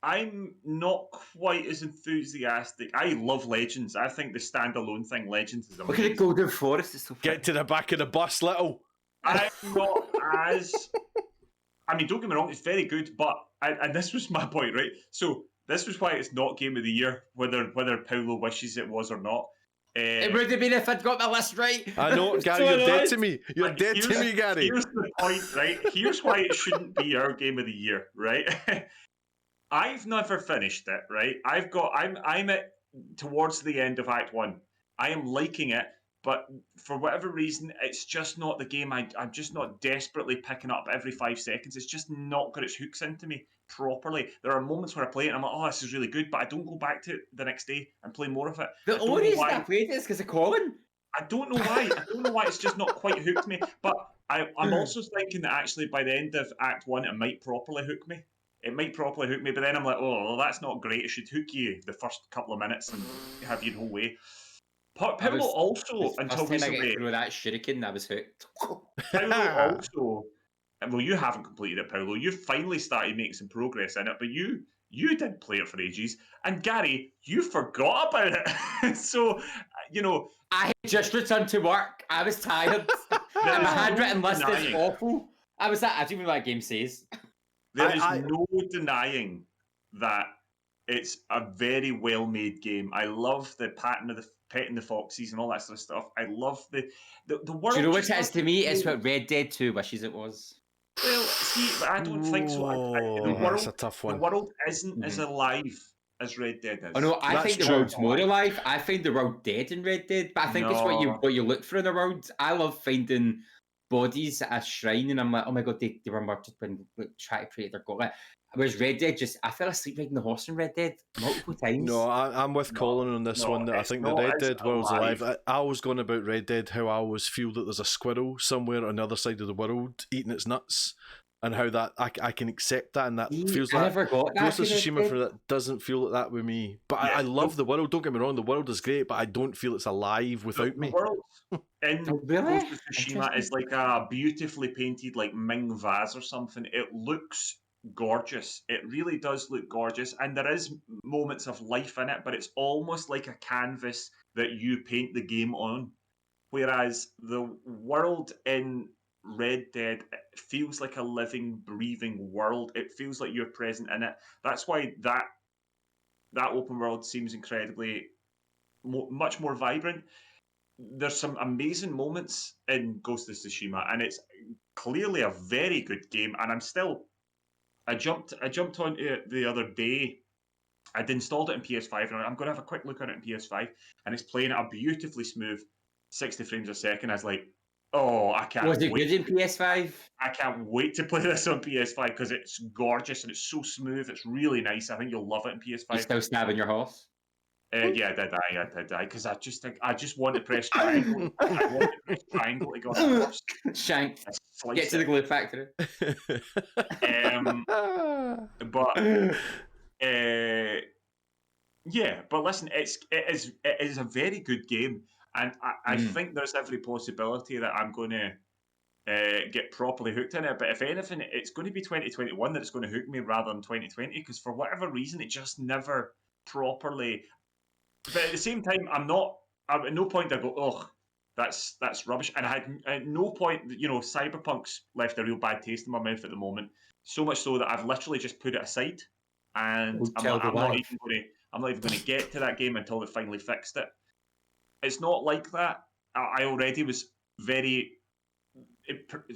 I'm not quite as enthusiastic. I love Legends. I think the standalone thing, Legends, is amazing. Look at the Golden Forest. It's so funny. Get to the back of the bus, little. I'm not as... I mean, don't get me wrong, it's very good, but... And this was my point, right? So, this was why it's not Game of the Year, whether Paolo wishes it was or not. It would have been if I'd got my list right. I know, Gary, you're dead to me. You're dead to me, Gary. Here's the point, right? Here's why it shouldn't be our Game of the Year, right? I've never finished it, right? I'm at towards the end of Act 1. I am liking it, but for whatever reason, it's just not the game. I'm just not desperately picking up every 5 seconds. It's just not got its hooks into me properly. There are moments where I play it and I'm like, oh, this is really good, but I don't go back to it the next day and play more of it. The only reason I played it is because of Colin. I don't know why. I don't know why it's just not quite hooked me. But I'm also thinking that actually by the end of Act 1, it might properly hook me. It might properly hook me, but then I'm like, oh, well, that's not great. It should hook you the first couple of minutes and have you the whole way. Paolo also, until recently... I got through that shuriken, I was hooked. Paolo also... Well, you haven't completed it, Paolo. You've finally started making some progress in it, but you did play it for ages. And Gary, you forgot about it. So, you know... I had just returned to work. I was tired. And my handwritten list is awful. I was like, I don't even know what that game says. There is no denying that it's a very well-made game. I love the pattern of the petting the foxes and all that sort of stuff. I love the world. Do you know what it is to me? It's what Red Dead 2 wishes it was. Well, see, but I don't think so. That's a tough one. The world isn't as alive as Red Dead is. Oh no, I think the world's more alive. I find the world dead in Red Dead, but I think it's what you look for in the world. I love finding bodies at a shrine, and I'm like, oh my god, they were murdered when trying to pray their god. Whereas Red Dead, I fell asleep riding the horse in Red Dead multiple times. No, I'm with Colin on this one. That I think the Red Dead world's alive. I was going about Red Dead, how I always feel that there's a squirrel somewhere on the other side of the world eating its nuts, and how that I can accept that, and that feels like... I never got that. Ghost of Tsushima for that doesn't feel like that with me. But I love the world, don't get me wrong, the world is great, but I don't feel it's alive without me. The world in Ghost of Tsushima is like a beautifully painted like Ming vase or something. It looks gorgeous. It really does look gorgeous, and there is moments of life in it, but it's almost like a canvas that you paint the game on. Whereas the world in Red Dead feels like a living, breathing world. It feels like you're present in it. That's why that open world seems incredibly much more vibrant. There's some amazing moments in Ghost of Tsushima, and it's clearly a very good game. And I jumped on it the other day. I'd installed it in PS5, and I'm going to have a quick look at it in PS5, and it's playing at a beautifully smooth 60 frames a second. I was like, oh, I can't wait. Was it good in PS5? I can't wait to play this on PS5 because it's gorgeous and it's so smooth. It's really nice. I think you'll love it in PS5. You still stabbing your horse? Yeah, I did die because I just want to press triangle. I want to press triangle to go on the horse. Shank. Slice Get to the it. glue factory. But yeah, but listen, it is a very good game, and I think there's every possibility that I'm going to get properly hooked in it. But if anything, it's going to be 2021 that it's going to hook me rather than 2020, because for whatever reason, it just never properly. But at the same time, at no point I go, oh, that's rubbish. And I had at no point, Cyberpunk's left a real bad taste in my mouth at the moment. So much so that I've literally just put it aside, and I'm not even going to get to that game until they finally fixed it. It's not like that. I already was very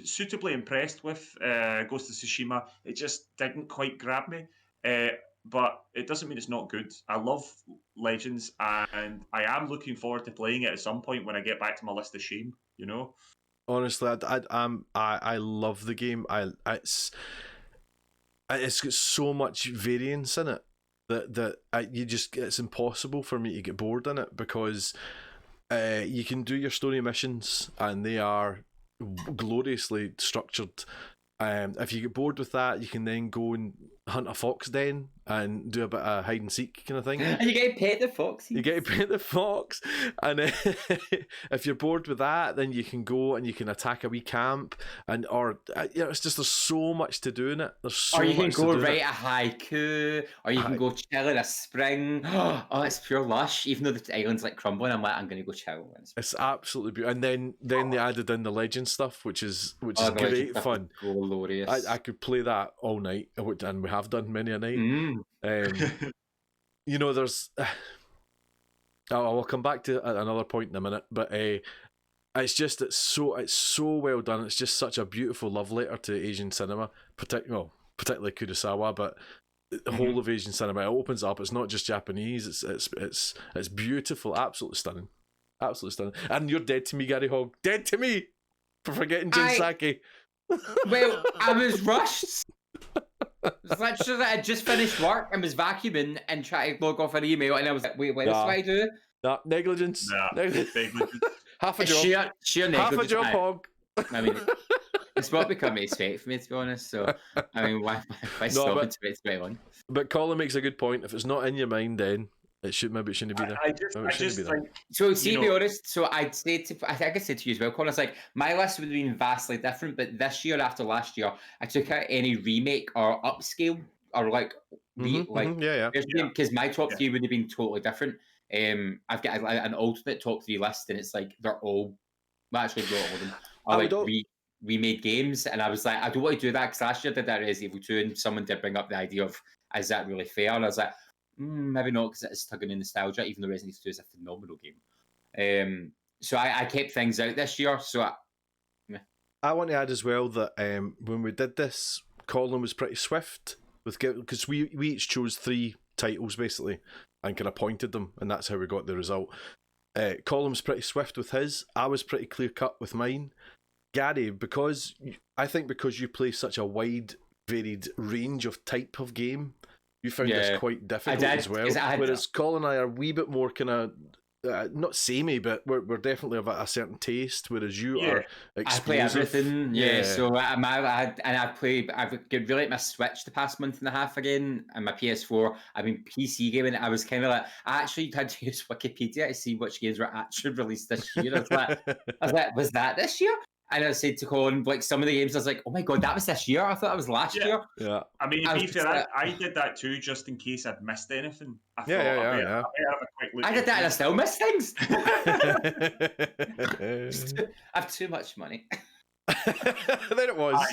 suitably impressed with Ghost of Tsushima. It just didn't quite grab me. But it doesn't mean it's not good. I love Legends, and I am looking forward to playing it at some point when I get back to my list of shame. Honestly, I love the game. It's got so much variance in it that it's impossible for me to get bored in it, because you can do your story missions and they are gloriously structured. If you get bored with that, you can then go and hunt a fox den and do a bit of hide and seek kind of thing. And you get to pet the fox. You get to pet the fox, and if you're bored with that, then you can go and you can attack a wee camp, it's just there's so much to do in it. There's so much. Or you can go write a haiku, or you can go chill in a spring. Oh, it's pure lush. Even though the island's like crumbling, I'm going to go chill. It's absolutely beautiful. And then they added in the legend stuff, which is great fun. Glorious. I could play that all night, and we have done many a night. There's. I'll come back to another point in a minute, but it's so well done. It's just such a beautiful love letter to Asian cinema, particularly Kurosawa, but the whole of Asian cinema. It opens up. It's not just Japanese. It's beautiful, absolutely stunning, And you're dead to me, Gary Hogg. Dead to me for forgetting Jin Saki. Well, I was rushed. It's literally that I just finished work and was vacuuming and trying to log off an email, and I was like, wait, what else do I do? Nah, negligence. Negligence. Half a job. Sheer negligence. Half a job, Hog. I mean, it's what become its fate for me, to be honest. So, I mean, why stop it to 2021? But Colin makes a good point. If it's not in your mind, then shouldn't be there. I just think. So, see, to be honest, so I think I said to you as well, Colin, it's like my list would have been vastly different, but this year after last year, I took out any remake or upscale or because my top three would have been totally different. I've got an alternate top three list, and it's like they're all, well, actually, not all of them are like remade games, and I was like, I don't want to do that because last year I did that Resident Evil 2, and someone did bring up the idea of, is that really fair? And I was like, maybe not, because it's tugging in nostalgia, even though Resident Evil 2 is a phenomenal game. So I kept things out this year. So I want to add as well that when we did this, Colin was pretty swift because we each chose 3 titles basically and kind of pointed them, and that's how we got the result. Colin was pretty swift with his. I was pretty clear cut with mine. Gary, because you play such a wide, varied range of type of game, you found this quite difficult as well. Whereas Colin and I are a wee bit more kind of not samey, but we're definitely of a certain taste. Whereas you are explosive. I play everything. Yeah. So I've really at my Switch the past month and a half again, and my PS4. I've been PC gaming. I was kind of like, I actually had to use Wikipedia to see which games were actually released this year. I was like, was that this year? And I said to Colin, like, some of the games, I was like, oh my God, that was this year? I thought that was last year. Yeah. I mean, to be fair, I did that too, just in case I'd missed anything. I better have a quick look. I did that and I still missed things. I have too much money. Then it was.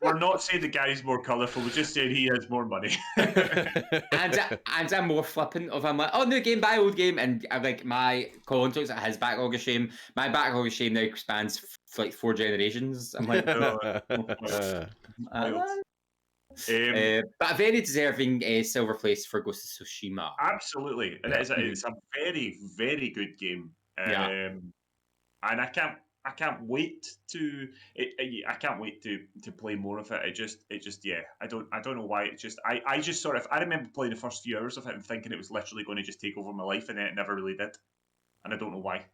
We're not saying the guy's more colourful, we're just saying he has more money. and I'm more flippant of, I'm like, oh, new game, buy old game, and I'm like, my Colin talks about his backlog of shame. My backlog of shame now spans for like 4 generations. I'm like, but a very deserving silver place for Ghost of Tsushima. Absolutely, and it's a very, very good game. And I can't I can't wait to I can't wait to play more of it. It just yeah. I don't know why. It just I just sort of I remember playing the first few hours of it and thinking it was literally going to just take over my life, and then it never really did, and I don't know why.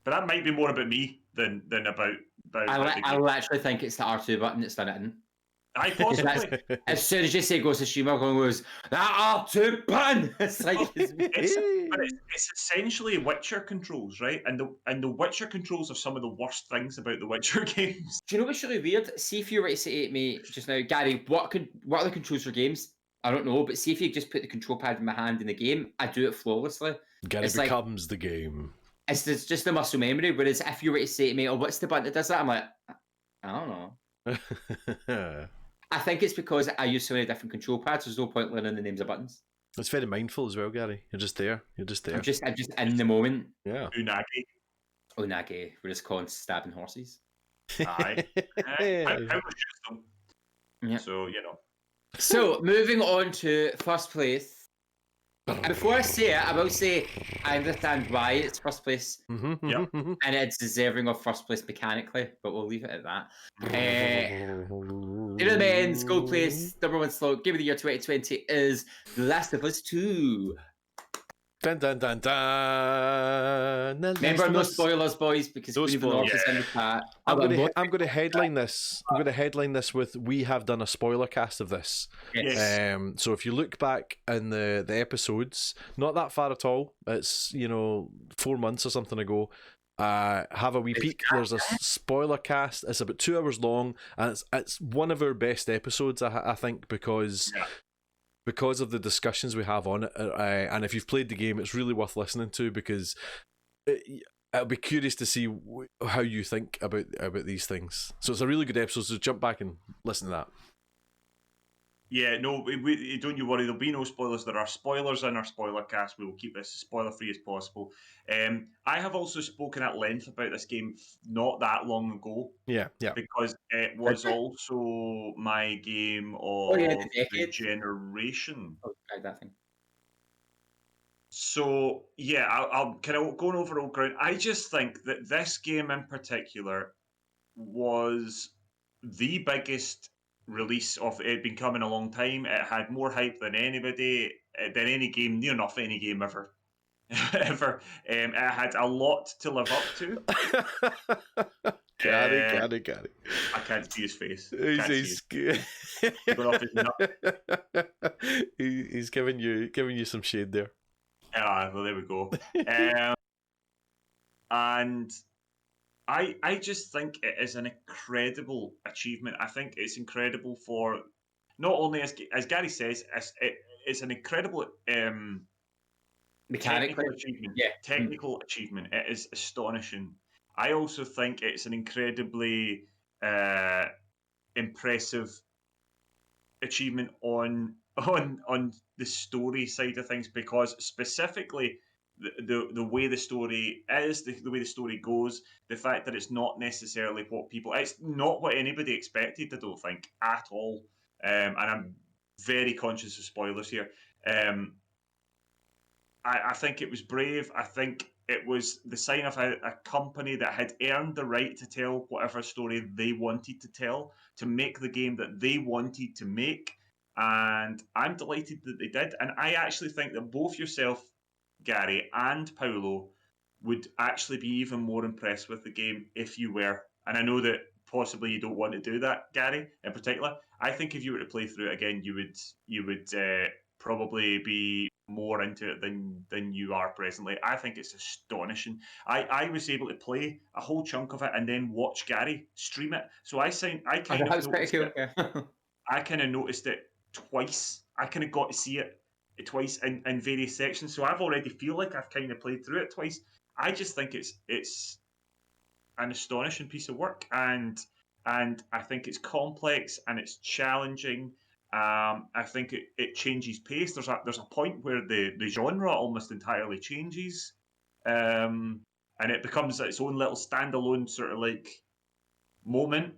But that might be more about me than about the game. I actually think it's the R2 button that's done it in. I possibly. As soon as you say Ghost of Tsushima, going goes that R2 button. It's like it's essentially Witcher controls, right? And the Witcher controls are some of the worst things about the Witcher games. Do you know what's really weird? See if you were to say to me just now, Gary, what are the controls for games? I don't know, but see if you just put the control pad in my hand in the game, I do it flawlessly. Gary becomes the game. It's just the muscle memory. Whereas if you were to say to me, "Oh, what's the button that does that?" I'm like, I don't know. I think it's because I use so many different control pads. There's no point learning the names of buttons. It's very mindful as well, Gary. You're just there. I'm just in the moment. Yeah. Unagi. We're just calling stabbing horses. Aye. I was just them. Yeah. So you know. So moving on to first place. And before I say it, I will say I understand why it's first place, and it's deserving of first place mechanically, but we'll leave it at that. The men's gold place, number one slot, game of the year 2020 is The Last of Us 2. Dun dun dun dun. Remember, no spoilers, boys, because Queen of the North is in the chat. I'm going to headline this. I'm going to headline this with we have done a spoiler cast of this. Yes. So if you look back in the episodes, not that far at all. It's 4 months or something ago. Have a wee peek. There's a spoiler cast. It's about 2 hours long, and it's one of our best episodes, I think, because of the discussions we have on it, and if you've played the game, it's really worth listening to because I'll be curious to see how you think about these things. So it's a really good episode, so jump back and listen to that. Yeah, no, don't you worry. There'll be no spoilers. There are spoilers in our spoiler cast. We will keep this spoiler free as possible. I have also spoken at length about this game not that long ago. Yeah. Because it was also my game of the generation. Oh, that thing. So yeah, I'll kind of going over old ground. I just think that this game in particular was the biggest release of it. Had been coming a long time. It had more hype than anybody, than any game, near enough any game ever. It had a lot to live up to. Gary. I can't see his face. He's giving you some shade there. Well, there we go. And I just think it is an incredible achievement. I think it's incredible for not only as Gary says, it's an incredible technical achievement. Yeah. Technical achievement. It is astonishing. I also think it's an incredibly impressive achievement on the story side of things, because specifically the way the story is, the way the story goes, the fact that it's not necessarily it's not what anybody expected, I don't think, at all. And I'm very conscious of spoilers here. I think it was brave. I think it was the sign of a company that had earned the right to tell whatever story they wanted to tell, to make the game that they wanted to make. And I'm delighted that they did. And I actually think that both yourself, Gary, and Paolo would actually be even more impressed with the game if you were. And I know that possibly you don't want to do that, Gary, in particular. I think if you were to play through it again, you would probably be more into it than you are presently. I think it's astonishing. I was able to play a whole chunk of it and then watch Gary stream it. So I kind of noticed it twice. I kind of got to see it twice in various sections. So I've already feel like I've kind of played through it twice. I just think it's an astonishing piece of work, and I think it's complex and it's challenging. I think it changes pace. There's a point where the genre almost entirely changes, and it becomes its own little standalone sort of like moment.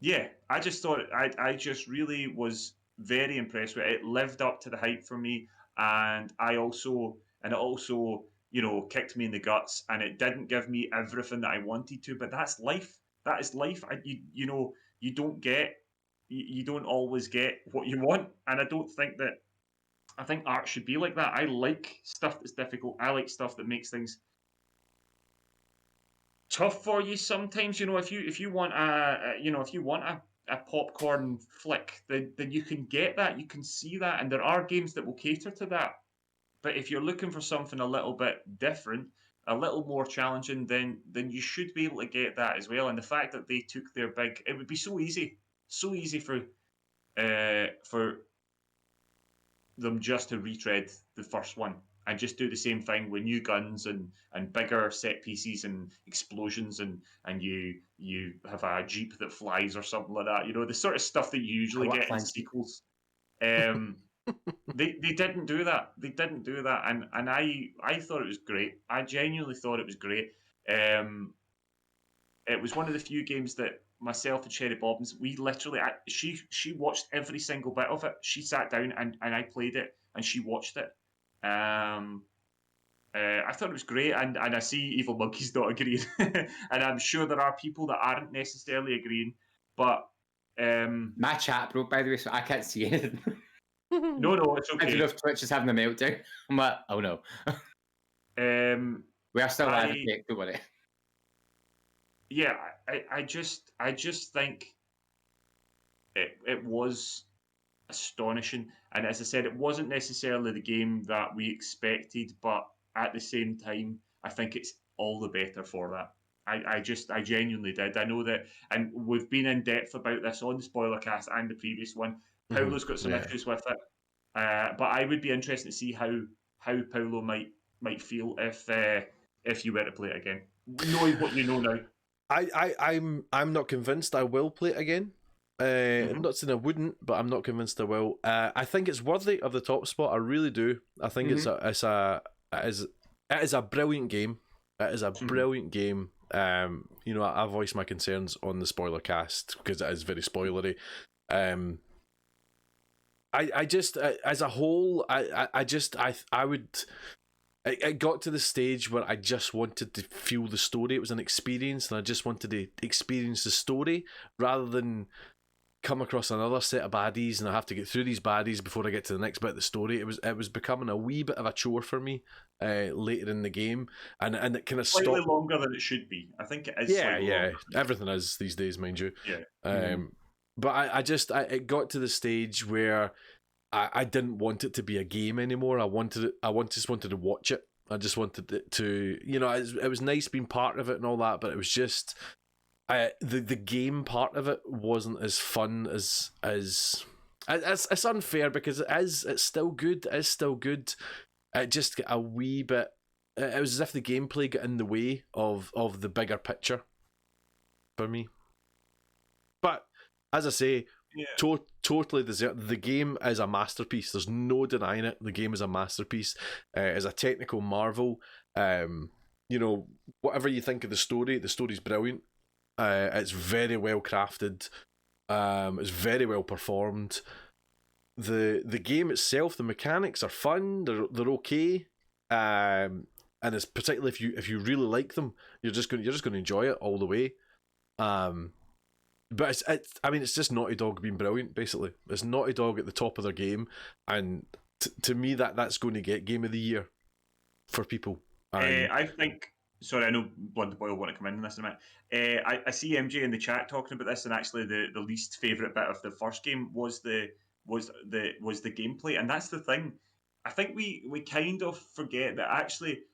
Yeah, I just thought I just really was very impressed with it. It lived up to the hype for me, and it also kicked me in the guts, and it didn't give me everything that I wanted to. But that's life. That is life. You don't get, you don't always get what you want, and I don't think that. I think art should be like that. I like stuff that's difficult. I like stuff that makes things tough for you sometimes. If you want a popcorn flick, then you can get that. You can see that, and there are games that will cater to that. But if you're looking for something a little bit different, a little more challenging, then you should be able to get that as well. And the fact that they took their big, it would be so easy for them just to retread the first one and just do the same thing with new guns and bigger set pieces and explosions and you have a jeep that flies or something like that. The sort of stuff that you usually get in sequels. They didn't do that. They didn't do that, and I thought it was great. I genuinely thought it was great. It was one of the few games that myself and Sherry Bobbins, we literally, she watched every single bit of it. She sat down and I played it, and she watched it. I thought it was great, and I see Evil Monkey's not agreeing, and I'm sure there are people that aren't necessarily agreeing, but my chat broke, by the way, so I can't see anything. No, it's okay. I don't know if Twitch is having a meltdown. I'm like, oh no. We are still live, don't worry. Yeah, I just think it was astonishing, and as I said, it wasn't necessarily the game that we expected, but at the same time, I think it's all the better for that. I genuinely did. I know that, and we've been in depth about this on the spoiler cast and the previous one. Paolo's got some issues with it, but I would be interested to see how Paolo might feel if you were to play it again, knowing what you know now. I'm not convinced I will play it again. I'm not saying I wouldn't, but I'm not convinced I will. I think it's worthy of the top spot. I really do. I think it is a brilliant game. It is a brilliant game. I voiced my concerns on the spoiler cast because it is very spoilery. I just as a whole, I would. It got to the stage where I just wanted to feel the story. It was an experience, and I just wanted to experience the story rather than come across another set of baddies and I have to get through these baddies before I get to the next bit of the story. It was becoming a wee bit of a chore for me later in the game, and it kind of slightly longer than it should be. I think it is. Yeah. Everything is these days, mind you. Yeah. But it got to the stage where I didn't want it to be a game anymore. Just wanted to watch it. I just wanted it to, it was nice being part of it and all that, but it was just the game part of it wasn't as fun as it's unfair because it's still good. It is still good. It just got a wee bit. It was as if the gameplay got in the way of the bigger picture for me. But as I say. Yeah. Totally deserved. The game is a masterpiece. There's no denying it. The game is a masterpiece. It's a technical marvel. Whatever you think of the story's brilliant. It's very well crafted. It's very well performed. The game itself, the mechanics are fun. They're okay. And it's particularly if you really like them, you're just going to enjoy it all the way. But it's just Naughty Dog being brilliant, basically. It's Naughty Dog at the top of their game, and to me that's going to get Game of the Year for people. I think. Sorry, I know Blood Boy will want to come in on this in a minute. I see MJ in the chat talking about this, and actually the least favourite bit of the first game was the gameplay, and that's the thing. I think we kind of forget that actually.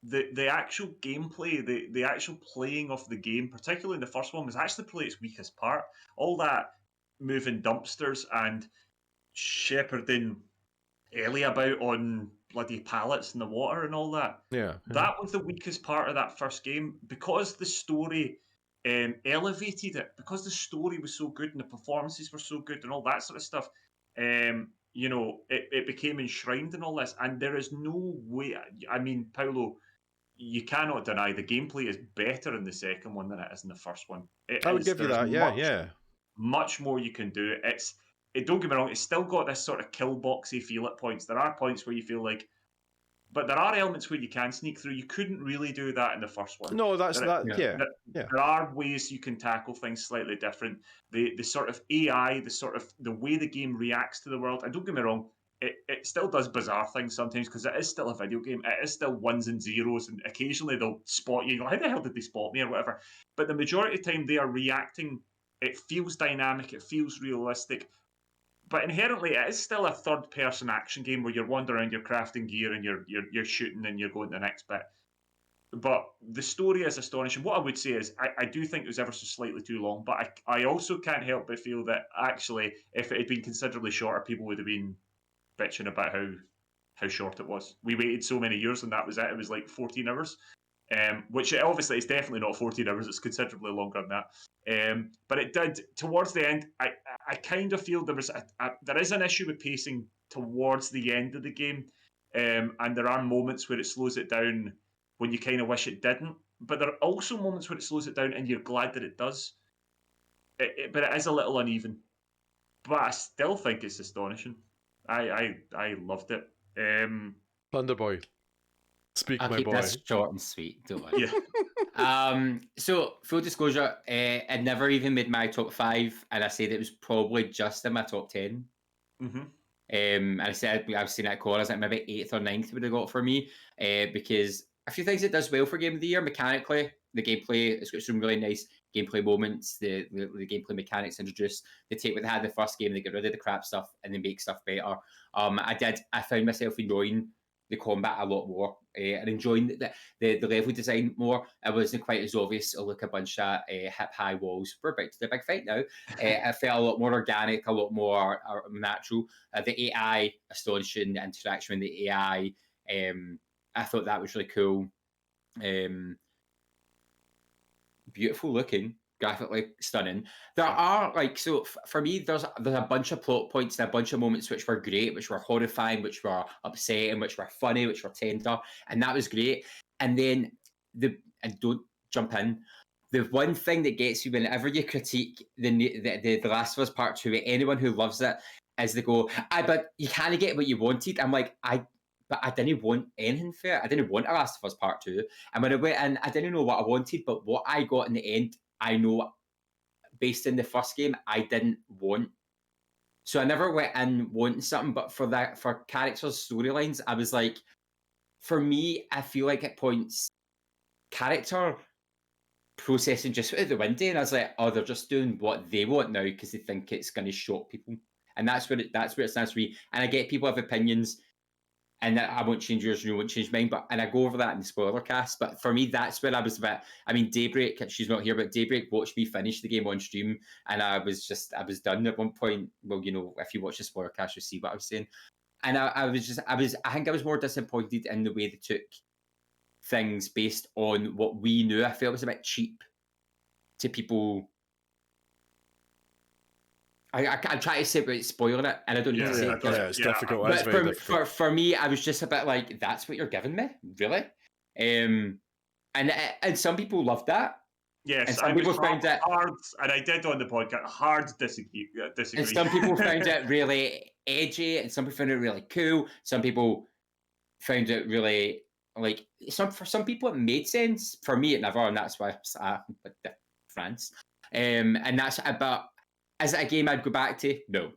The actual gameplay, the actual playing of the game, particularly in the first one, was actually probably its weakest part. All that moving dumpsters and shepherding Ellie about on bloody pallets in the water and all that. Yeah. That was the weakest part of that first game because the story elevated it, because the story was so good and the performances were so good and all that sort of stuff. It became enshrined in all this, and there is no way. I mean, Paolo, you cannot deny the gameplay is better in the second one than it is in the first one. I would give you that, yeah. Much more you can do. Don't get me wrong, it's still got this sort of kill boxy feel at points. There are points where you feel like But there are elements where you can sneak through. You couldn't really do that in the first one. No, that's that. Yeah. There are ways you can tackle things slightly different. The sort of AI, the way the game reacts to the world. And don't get me wrong, it still does bizarre things sometimes because it is still a video game. It is still ones and zeros, and occasionally they'll spot you. How the hell did they spot me or whatever? But the majority of the time they are reacting. It feels dynamic. It feels realistic. But inherently, it is still a third-person action game where you're wandering around, you're crafting gear, and you're shooting, and you're going to the next bit. But the story is astonishing. What I would say is, I do think it was ever so slightly too long. But I also can't help but feel that actually, if it had been considerably shorter, people would have been bitching about how short it was. We waited so many years, and that was it. It was like 14 hours. Which obviously is definitely not 14 hours. It's considerably longer than that. But it did towards the end. I kind of feel there is an issue with pacing towards the end of the game, and there are moments where it slows it down when you kind of wish it didn't. But there are also moments where it slows it down, and you're glad that it does. But it is a little uneven. But I still think it's astonishing. I loved it. Thunderboy. Speak, I'll my keep boy. this short and sweet, don't worry. Yeah. So, full disclosure, it never even made my top 5, and I said it was probably just in my top 10. Mm-hmm. And I said I've seen it at Cora, like maybe 8th or 9th would have got for me, because a few things it does well for Game of the Year mechanically. The gameplay, it's got some really nice gameplay moments. The gameplay mechanics introduced. They take what they had in the first game, they get rid of the crap stuff, and they make stuff better. I found myself enjoying the combat a lot more and enjoying the level design more. It wasn't quite as obvious. Oh, look, a bunch of hip high walls. We're about to do a big fight now. It felt a lot more organic, a lot more natural. The AI, astonishing, the interaction with the AI. I thought that was really cool. Beautiful looking, graphically stunning. There are for me, there's a bunch of plot points and a bunch of moments which were great, which were horrifying, which were upsetting, which were funny, which were tender, and that was great. And then and don't jump in. The one thing that gets you whenever you critique the Last of Us Part 2, anyone who loves it, is they go, but you kind of get what you wanted. I'm like, but I didn't want anything for it. I didn't want a Last of Us Part 2. And when I went in, I didn't know what I wanted, but what I got in the end, I know based in the first game, I didn't want. So I never went in wanting something, but for characters' storylines, I was like, for me, I feel like at points, character processing just went out the window, and I was like, oh, they're just doing what they want now because they think it's going to shock people. And that's where it stands for me. And I get people have opinions, and I won't change yours, and you won't change mine. And I go over that in the spoiler cast. But for me, that's where I was a bit. I mean, Daybreak, she's not here, but Daybreak watched me finish the game on stream, and I was done at one point. Well, if you watch the spoiler cast, you'll see what I was saying. And I think I was more disappointed in the way they took things based on what we knew. I felt it was a bit cheap to people. I try to say without spoiling it, and I don't need to say it. Yeah, it's difficult. But It's very difficult. For me, I was just a bit like, that's what you're giving me? Really? And some people loved that. Yes, and some people found it hard, and I did on the podcast, hard disagree. And some people found it really edgy, and some people found it really cool. Some people found it really, for some people it made sense. For me, it never, and that's why I'm with France. And that's about. Is it a game I'd go back to? No.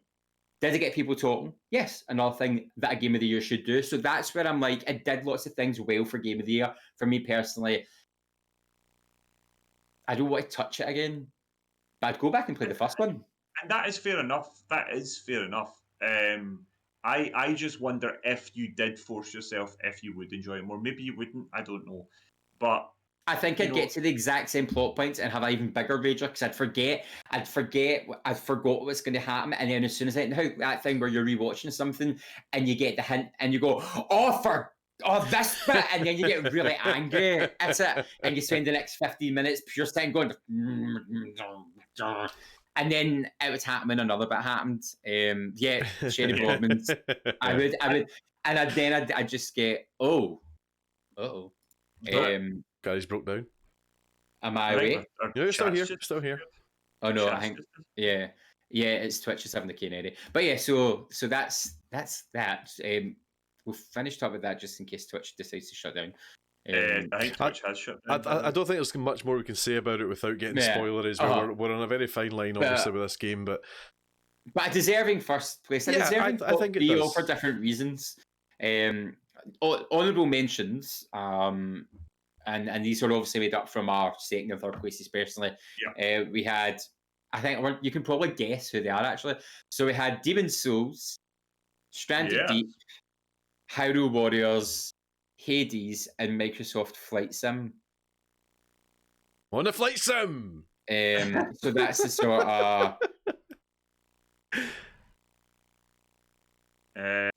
Did it get people talking? Yes. Another thing that a Game of the Year should do. So that's where I'm like, it did lots of things well for Game of the Year. For me personally, I don't want to touch it again, but I'd go back and play the first one. And that is fair enough. I just wonder if you did force yourself, if you would enjoy it more. Maybe you wouldn't. I don't know. But I think I'd get to the exact same plot points and have an even bigger rager because I'd forgot what's going to happen, and then as soon as that thing where you're rewatching something and you get the hint and you go, this bit, and then you get really angry at it, and you spend the next 15 minutes pure sitting going, and then it would happen when another bit happened. Sherry Bodman's. I would, and I'd just get, Gary's broke down. Am I awake? You're still here. Still here. Oh no, I think it's Twitch is having the K90. But yeah, so that's that. we'll finish talking about that just in case Twitch decides to shut down. I think Twitch has shut down. I don't think there's much more we can say about it without getting spoilers. We're on a very fine line, obviously, with this game, but a deserving first place. I think it does for different reasons. Honourable mentions, and these are obviously made up from our second and third places personally. Yeah. We had, I think you can probably guess who they are actually. So we had Demon's Souls, Stranded Deep, Hyrule Warriors, Hades, and Microsoft Flight Sim. On a Flight Sim! So that's the sort of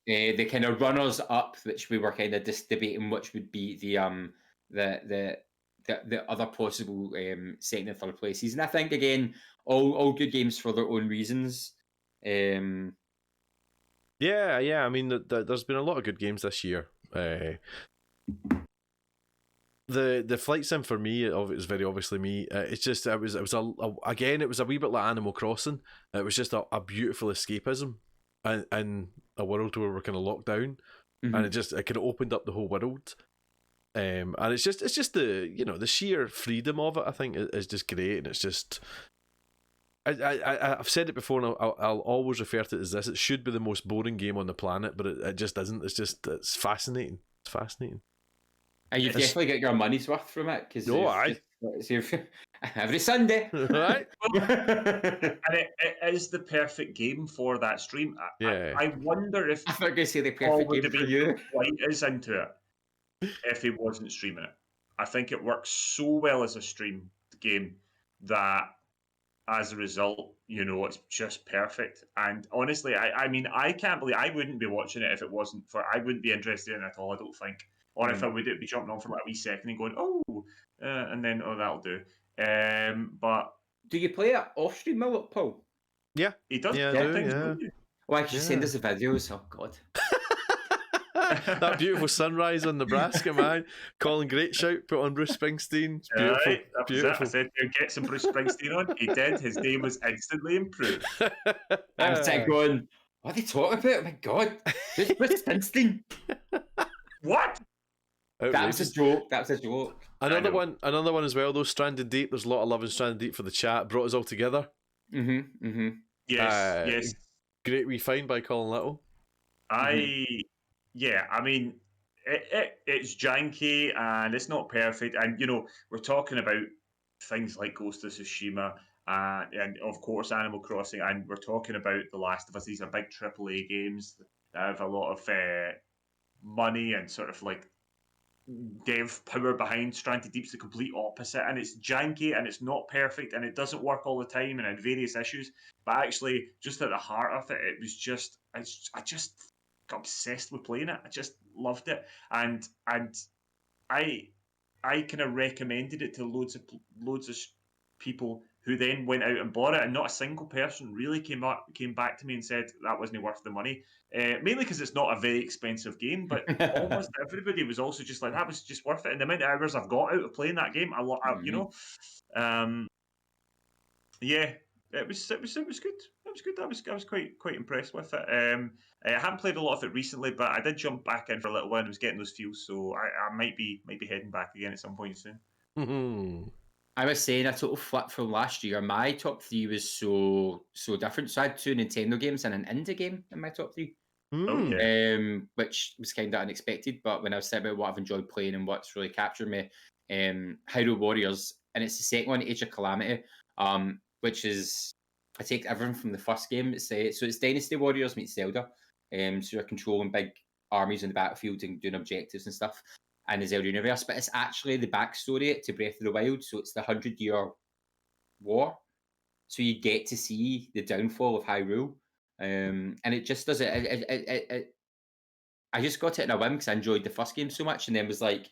the kind of runners up, which we were kind of just debating which would be the other possible second and third places. And I think again, all good games for their own reasons. Yeah. I mean, there's been a lot of good games this year. The Flight Sim for me, it was very obviously me. It's just it was a wee bit like Animal Crossing. It was just a beautiful escapism, and a world where we're kind of locked down, and it kind of opened up the whole world. And it's just the sheer freedom of it. I think is just great, and it's just. I've said it before, and I'll always refer to it as this. It should be the most boring game on the planet, but it just isn't. It's fascinating. It's fascinating. And you definitely get your money's worth from it because every Sunday, right? And it is the perfect game for that stream. I wonder if I thought you were going to say the perfect game for you. White is into it if he wasn't streaming it. I think it works so well as a stream game that as a result, it's just perfect. And honestly, I mean, I can't believe I wouldn't be watching it if it wasn't for. I wouldn't be interested in it at all. I don't think. Or if I would, it'd be jumping on for like a wee second and going, and then that'll do. But do you play it off stream, Paul? Yeah, he does. Yeah, don't you? Why can't you send us the videos? Oh God. That beautiful sunrise on Nebraska, man. Colin, great shout. Put on Bruce Springsteen. It's beautiful. Right, beautiful. I said to get some Bruce Springsteen on. He did. His day was instantly improved. I'm sitting going, what are they talking about? Oh my God. Bruce Springsteen. What? That was a joke. Another one as well, though. Stranded Deep. There's a lot of love in Stranded Deep for the chat. Brought us all together. Yes. Great wee find by Colin Little. I mean, it's janky and it's not perfect. And, we're talking about things like Ghost of Tsushima and of course, Animal Crossing. And we're talking about The Last of Us. These are big AAA games that have a lot of money and sort of like dev power behind. Stranded Deep's the complete opposite, and it's janky and it's not perfect and it doesn't work all the time and had various issues, but actually just at the heart of it, it was just I just got obsessed with playing it. I just loved it, and I kind of recommended it to loads of people who then went out and bought it, and not a single person really came back to me and said that wasn't worth the money. Mainly because it's not a very expensive game, but almost everybody was also just like, that was just worth it. And the amount of hours I've got out of playing that game, it was good. It was good. I was quite impressed with it. I haven't played a lot of it recently, but I did jump back in for a little while and was getting those feels, so I might be heading back again at some point soon. I was saying a total flip from last year. My top 3 was so different. So I had 2 Nintendo games and an indie game in my top 3. Which was kind of unexpected. But when I was thinking about what I've enjoyed playing and what's really captured me, Hyrule Warriors, and it's the second one, Age of Calamity, which is, I take everything from the first game. So it's Dynasty Warriors meets Zelda. So you're controlling big armies in the battlefield and doing objectives and stuff in the Zelda universe, but it's actually the backstory to Breath of the Wild. So it's the 100-year war. So you get to see the downfall of Hyrule, and it just does it. I just got it in a whim because I enjoyed the first game so much, and then was like,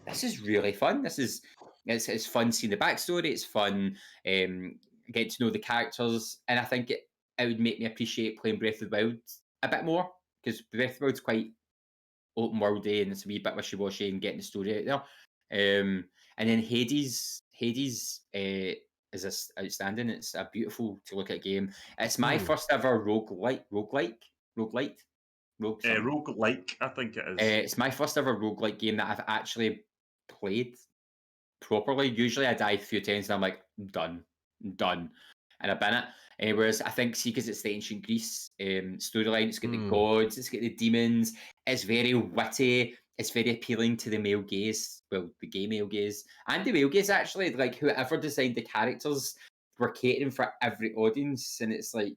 "This is really fun. It's fun seeing the backstory. It's fun getting to know the characters, and I think it would make me appreciate playing Breath of the Wild a bit more, because Breath of the Wild's quite open worldy and it's a wee bit wishy-washy and getting the story out there. And then Hades is outstanding. It's a beautiful to look at game. It's my first ever roguelite. roguelike, I think it is. It's my first ever roguelike game that I've actually played properly. Usually I die a few times and I'm like, done, and I've been it. Whereas I think, see, because it's the ancient Greece storyline, it's got the gods, it's got the demons, it's very witty, it's very appealing to the male gaze, well, the gay male gaze, and the male gaze, actually. Like, whoever designed the characters were catering for every audience, and it's like,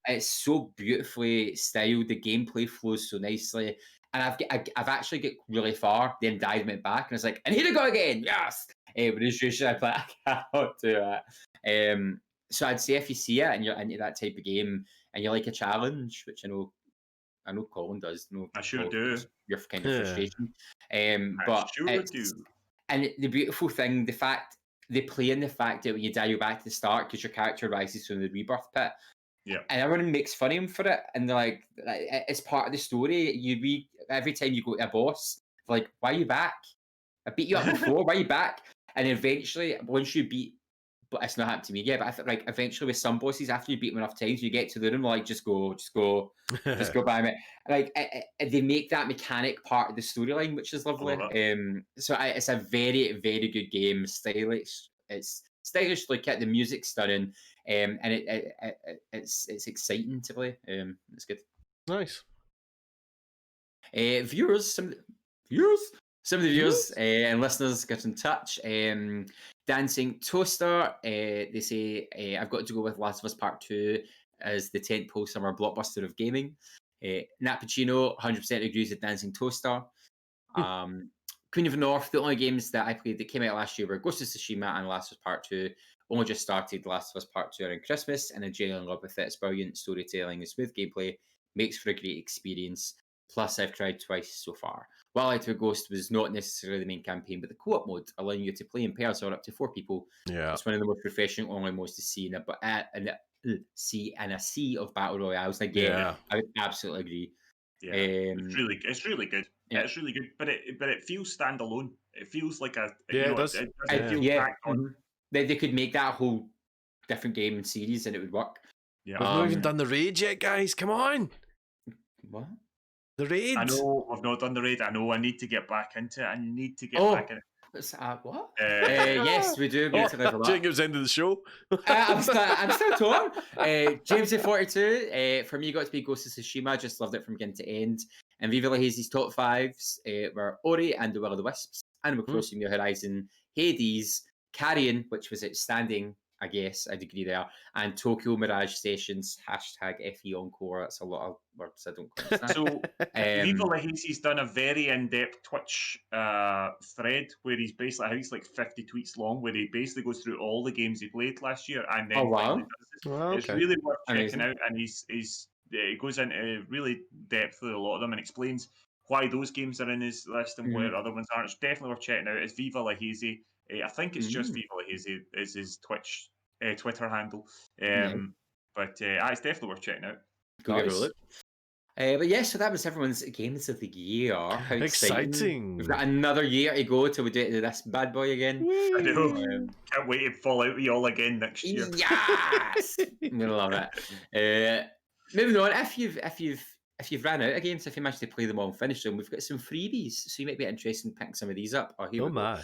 it's so beautifully styled, the gameplay flows so nicely, and I've actually got really far, then died, went back, and it's like, and here we go again, yes! But it's usually I cannot do that. So I'd say if you see it and you're into that type of game and you like a challenge, which I know Colin does. I sure do. Your kind of frustration. But I sure do. And the beautiful thing, they play in the fact that when you dial back to the start, because your character rises from the rebirth pit. Yeah. And everyone makes fun of him for it, and they're like, it's part of the story. Every time you go to a boss, they're like, why are you back? I beat you up before. Why are you back? And eventually, once you beat, but it's not happened to me yet. But I think, like, eventually with some bosses, after you beat them enough times, you get to the room, like, just go by me. Like, they make that mechanic part of the storyline, which is lovely. So it's a very, very good game. It's stylishly kit. The music's stunning, and it's exciting to play. It's good. Nice. Some of the viewers and listeners get in touch. Dancing Toaster, they say, I've got to go with Last of Us Part 2 as the tentpole summer blockbuster of gaming. Nat Pacino 100% agrees with Dancing Toaster. Queen of the North, the only games that I played that came out last year were Ghost of Tsushima and Last of Us Part 2. Only just started Last of Us Part 2 around Christmas, and I'm genuinely in love with it. It's brilliant storytelling and smooth gameplay, makes for a great experience. Plus, I've tried twice so far. While I Took Ghost was not necessarily the main campaign, but the co-op mode, allowing you to play in pairs or up to 4 people. Yeah, it's one of the most refreshing online modes to see in a sea of battle royales. And again, I would absolutely agree. Yeah, it's really good. Yeah, it's really good, but it feels standalone. It feels like it does. It doesn't feel back on. They could make that a whole different game and series, and it would work. Yeah, we've not even done the raid yet, guys. Come on. What? The raid. I know I've not done the raid. I know I need to get back into it. I need to get back in it. What? Yes, we do. Jacob's end of the show. I'm still torn. James at 42. For me, got to be Ghost of Tsushima. Just loved it from beginning to end. And Viva La Hazy's top 5s were Ori and the Will of the Wisps, Animal Crossing New Horizon, Hades, Carrion, which was outstanding, I guess, I'd agree there, and Tokyo Mirage Sessions, #FE Encore. That's a lot of words I don't understand. So, Viva La Hazy's done a very in-depth Twitch thread where he's basically, like 50 tweets long, where he basically goes through all the games he played last year, and then finally does this. Okay. It's really worth checking out, and he goes into really depth with a lot of them and explains why those games are in his list and where other ones aren't. It's definitely worth checking out. It's Viva La Hazy. I think it's just Viva La Hazy is his Twitch Twitter handle. But it's definitely worth checking out. Nice. But yeah, so that was everyone's games of the year. How exciting. We've got another year to go till we do it to this bad boy again. I know. Can't wait to fall out with you all again next year. Yes! I'm gonna love it. Moving on, if you've ran out of games, if you managed to play them all and finish them, we've got some freebies, so you might be interested in picking some of these up. My.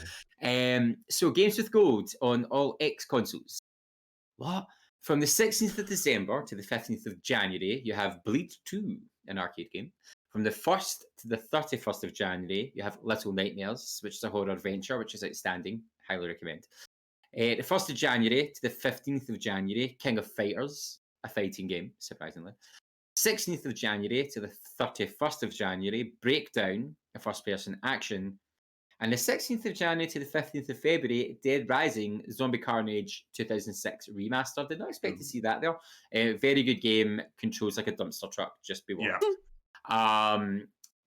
So Games with Gold on all X consoles. What? From the 16th of December to the 15th of January, you have Bleed 2, an arcade game. From the 1st to the 31st of January, you have Little Nightmares, which is a horror adventure, which is outstanding. Highly recommend. The 1st of January to the 15th of January, King of Fighters, a fighting game, surprisingly. 16th of January to the 31st of January, Breakdown, a first-person action. And the 16th of January to the 15th of February, Dead Rising, Zombie Carnage 2006 Remastered. Did not expect to see that there. Very good game. Controls like a dumpster truck. Just be warned.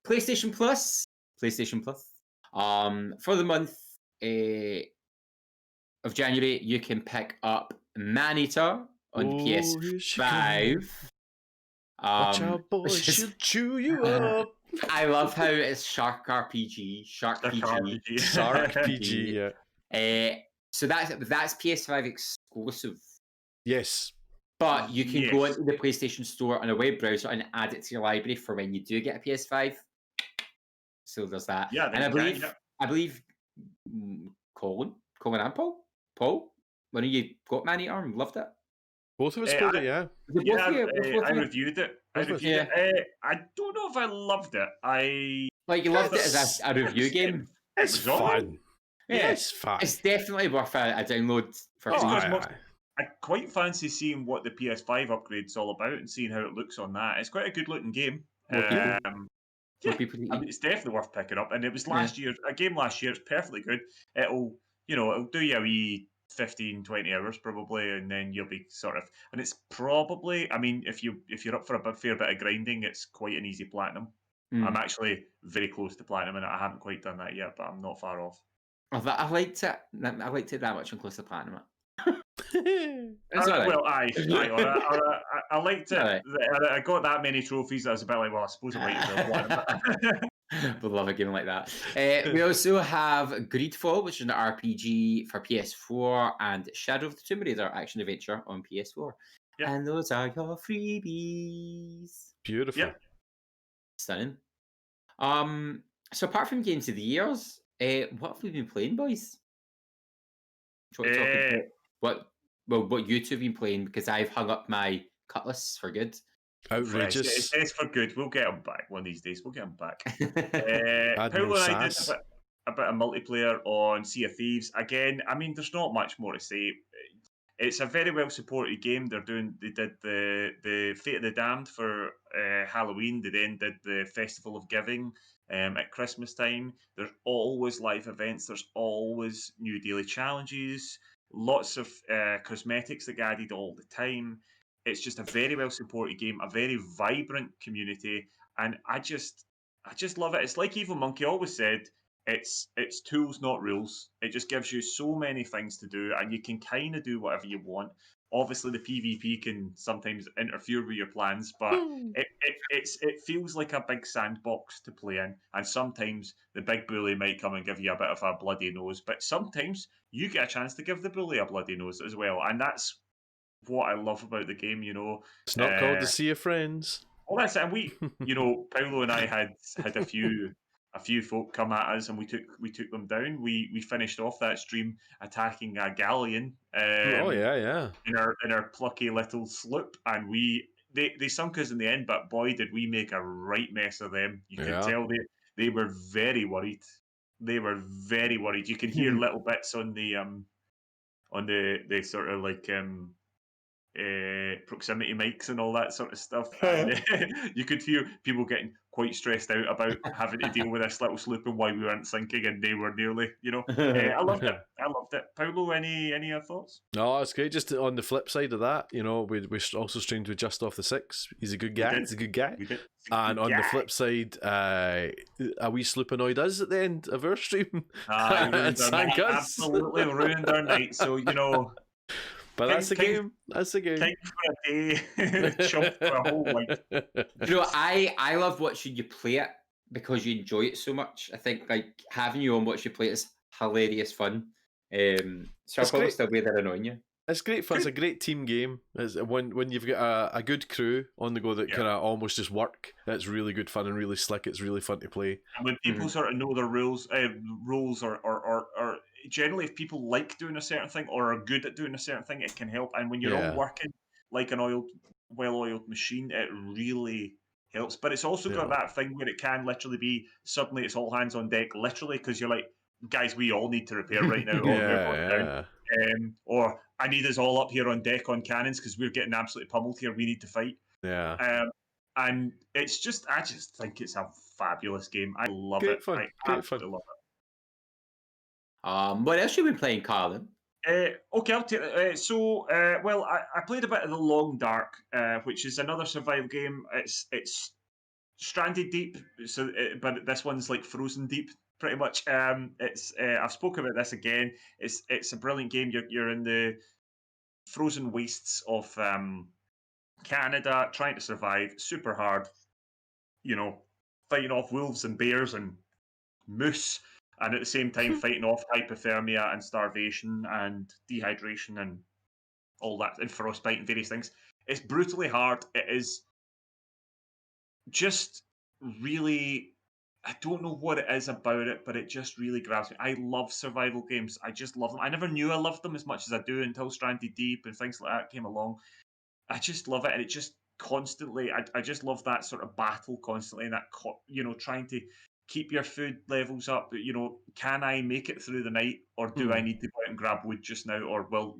PlayStation Plus. For the month of January, you can pick up Man-Eater on PS5. Watch out, boys, she'll chew you up. I love how it's Shark RPG. Shark PG, yeah. So that's PS5 exclusive. Yes. But you can go Yes. into the PlayStation Store on a web browser and add it to your library for when you do get a PS5. So there's that. Yeah, And then you can, yeah. I believe Colin and Paul, when you got Man Eater and loved it. Both of us played it, yeah. Was it both of you? Both I of you? reviewed it. Both of us. I don't know if I loved it. Like you loved it as It's- a review game. It's was all right. fun. Yeah, It's fun. it's definitely worth a download for Oh, free. aye. I quite fancy seeing what the PS5 upgrade's all about and seeing how it looks on that. It's quite a good looking game. More people. Yeah, More people to I mean, eat. it's definitely worth picking up. And it was last year, a game last year. It's perfectly good. It'll do you a wee 15, 20 hours probably, and then you'll be sort of. And it's probably, I mean, if you're up for a fair bit of grinding, it's quite an easy platinum. I'm actually very close to platinum, and I haven't quite done that yet, but I'm not far off. I liked it. I liked it that much and close to platinum. It's all right. Well, I liked it. Alright. I got that many trophies. I was a bit like, well, I suppose I might as well platinum. Would love a game like that. We also have Greedfall, which is an RPG for PS4, and Shadow of the Tomb Raider action adventure on PS4. Yep. And those are your freebies. Beautiful. Yep. Stunning. So apart from games of the years, what have we been playing, boys? Do you want to talk about what you two have been playing? Because I've hung up my cutlass for good. Outrageous. It's for good. We'll get them back one of these days. We'll get them back. Admiral Paolo and I did Sass. a bit of multiplayer on Sea of Thieves. Again, I mean, there's not much more to say. It's a very well supported game. They did the Fate of the Damned for Halloween. They then did the Festival of Giving at Christmas time. There's always live events. There's always new daily challenges. Lots of cosmetics that get added all the time. It's just a very well supported game, a very vibrant community, and I just love it. It's like Evil Monkey always said. It's tools, not rules. It just gives you so many things to do, and you can kind of do whatever you want. Obviously, the PvP can sometimes interfere with your plans, but it feels like a big sandbox to play in. And sometimes the big bully might come and give you a bit of a bloody nose, but sometimes you get a chance to give the bully a bloody nose as well, and that's what I love about the game. It's not called the Sea of Friends. Well, that's it. And we, Paolo and I had a few folk come at us, and we took them down. We finished off that stream attacking a galleon. Oh yeah. In our plucky little sloop, and they sunk us in the end. But boy, did we make a right mess of them! You could tell they were very worried. They were very worried. You can hear little bits on the sort of like proximity mics and all that sort of stuff. And you could hear people getting quite stressed out about having to deal with this little sloop and why we weren't sinking, and they were nearly, I loved it. Paolo, any other thoughts? No, it's great. Just on the flip side of that, we also streamed with Just Off the Six. He's a good guy. He's a good guy. And on the flip side, a wee sloop annoyed us at the end of our stream. Absolutely ruined our night. So, But that's the game. That's the game. King for a day, chump for a whole life. I love watching you play it because you enjoy it so much. I think like having you on watch you play it is hilarious fun. So I'll probably still be there annoying you. It's great fun. It's a great team game. It's when you've got a good crew on the go that kind of almost just work. It's really good fun and really slick. It's really fun to play. And when people sort of know their rules or generally if people like doing a certain thing or are good at doing a certain thing, it can help. And when you're all working like an well-oiled machine, it really helps. But it's also got that thing where it can literally be suddenly it's all hands on deck, literally, because you're like, guys, we all need to repair right now. Or I need us all up here on deck on cannons because we're getting absolutely pummeled here. We need to fight. Yeah. And it's just, I just think it's a fabulous game. I love great it. Fun. I great absolutely fun. love it. What else have you been playing, Carlin? Okay, I'll take it. Well, I played a bit of The Long Dark, which is another survival game. It's stranded deep, but this one's like frozen deep, pretty much. I've spoken about this again. It's a brilliant game. You're in the frozen wastes of Canada, trying to survive. Super hard, fighting off wolves and bears and moose. And at the same time, fighting off hypothermia and starvation and dehydration and all that, and frostbite and various things. It's brutally hard. It is just really, I don't know what it is about it, but it just really grabs me. I love survival games. I just love them. I never knew I loved them as much as I do until Stranded Deep and things like that came along. I just love it, and it just constantly. I just love that sort of battle constantly, and that trying to keep your food levels up. Can I make it through the night, or do I need to go out and grab wood just now, or will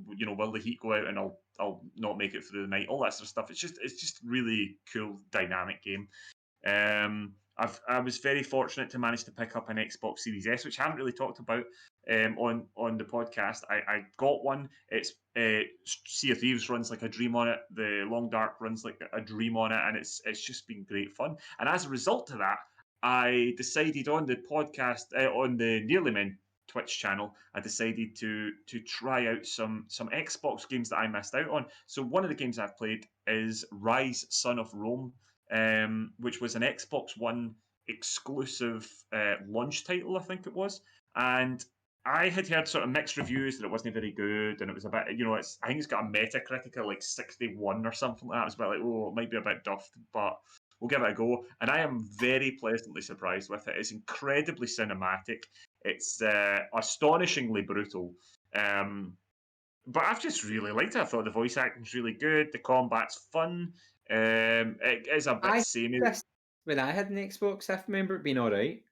the heat go out and I'll not make it through the night? All that sort of stuff. It's just really cool, dynamic game. I was very fortunate to manage to pick up an Xbox Series S, which I haven't really talked about on the podcast. I got one. It's Sea of Thieves runs like a dream on it. The Long Dark runs like a dream on it, and it's just been great fun. And as a result of that, I decided on the podcast on the Nearly Men Twitch channel, I decided to try out some Xbox games that I missed out on. So one of the games I've played is Rise: Son of Rome, which was an Xbox One exclusive launch title, I think it was. And I had heard sort of mixed reviews that it wasn't very good, and it was a bit, I think it's got a Metacritic of like 61 or something like that. It was a bit like, oh, it might be a bit duffed, but we'll give it a go. And I am very pleasantly surprised with it. It's incredibly cinematic. It's astonishingly brutal. But I've just really liked it. I thought the voice acting's really good. The combat's fun. It is a bit samey. When I had an Xbox, I remember it being all right.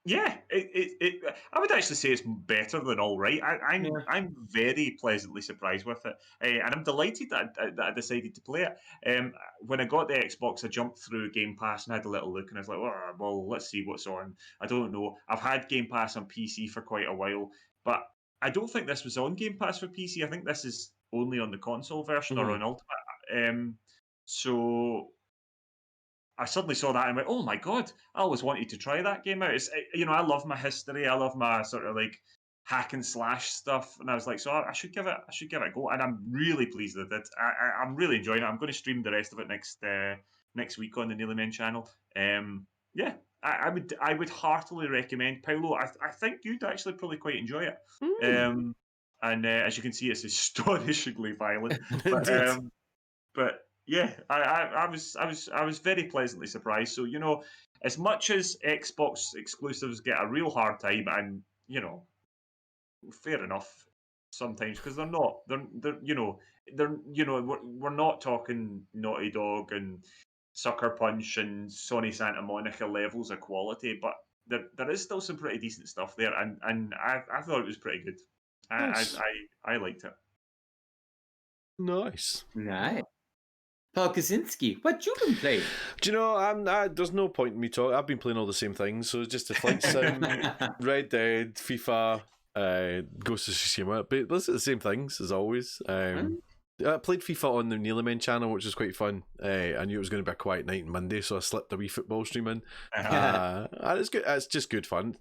Yeah, I would actually say it's better than all right. I'm very pleasantly surprised with it, and I'm delighted that I decided to play it. When I got the Xbox, I jumped through Game Pass and had a little look, and I was like, oh, well, let's see what's on. I don't know. I've had Game Pass on PC for quite a while, but I don't think this was on Game Pass for PC. I think this is only on the console version or on Ultimate. So I suddenly saw that and went, "Oh my god! I always wanted to try that game out." It's I love my history. I love my sort of like hack and slash stuff, and I was like, "So I should give it a go." And I'm really pleased with it. I'm really enjoying it. I'm going to stream the rest of it next week on the Nearly Men channel. Yeah, I would heartily recommend. Paolo, I think you'd actually probably quite enjoy it. And as you can see, it's astonishingly violent. But yeah, I was very pleasantly surprised. So as much as Xbox exclusives get a real hard time, and fair enough sometimes, because we're not talking Naughty Dog and Sucker Punch and Sony Santa Monica levels of quality, but there is still some pretty decent stuff there, and I thought it was pretty good. Nice. I liked it. Nice. Paul Kaczynski, what you been playing? Do you know, there's no point in me talking. I've been playing all the same things, so just a Flight Sim, Red Dead, FIFA, Ghost of Tsushima. But those are the same things as always. I played FIFA on the Nearly Men channel, which was quite fun. I knew it was going to be a quiet night on Monday, so I slipped a wee football stream in. And it's good. It's just good fun.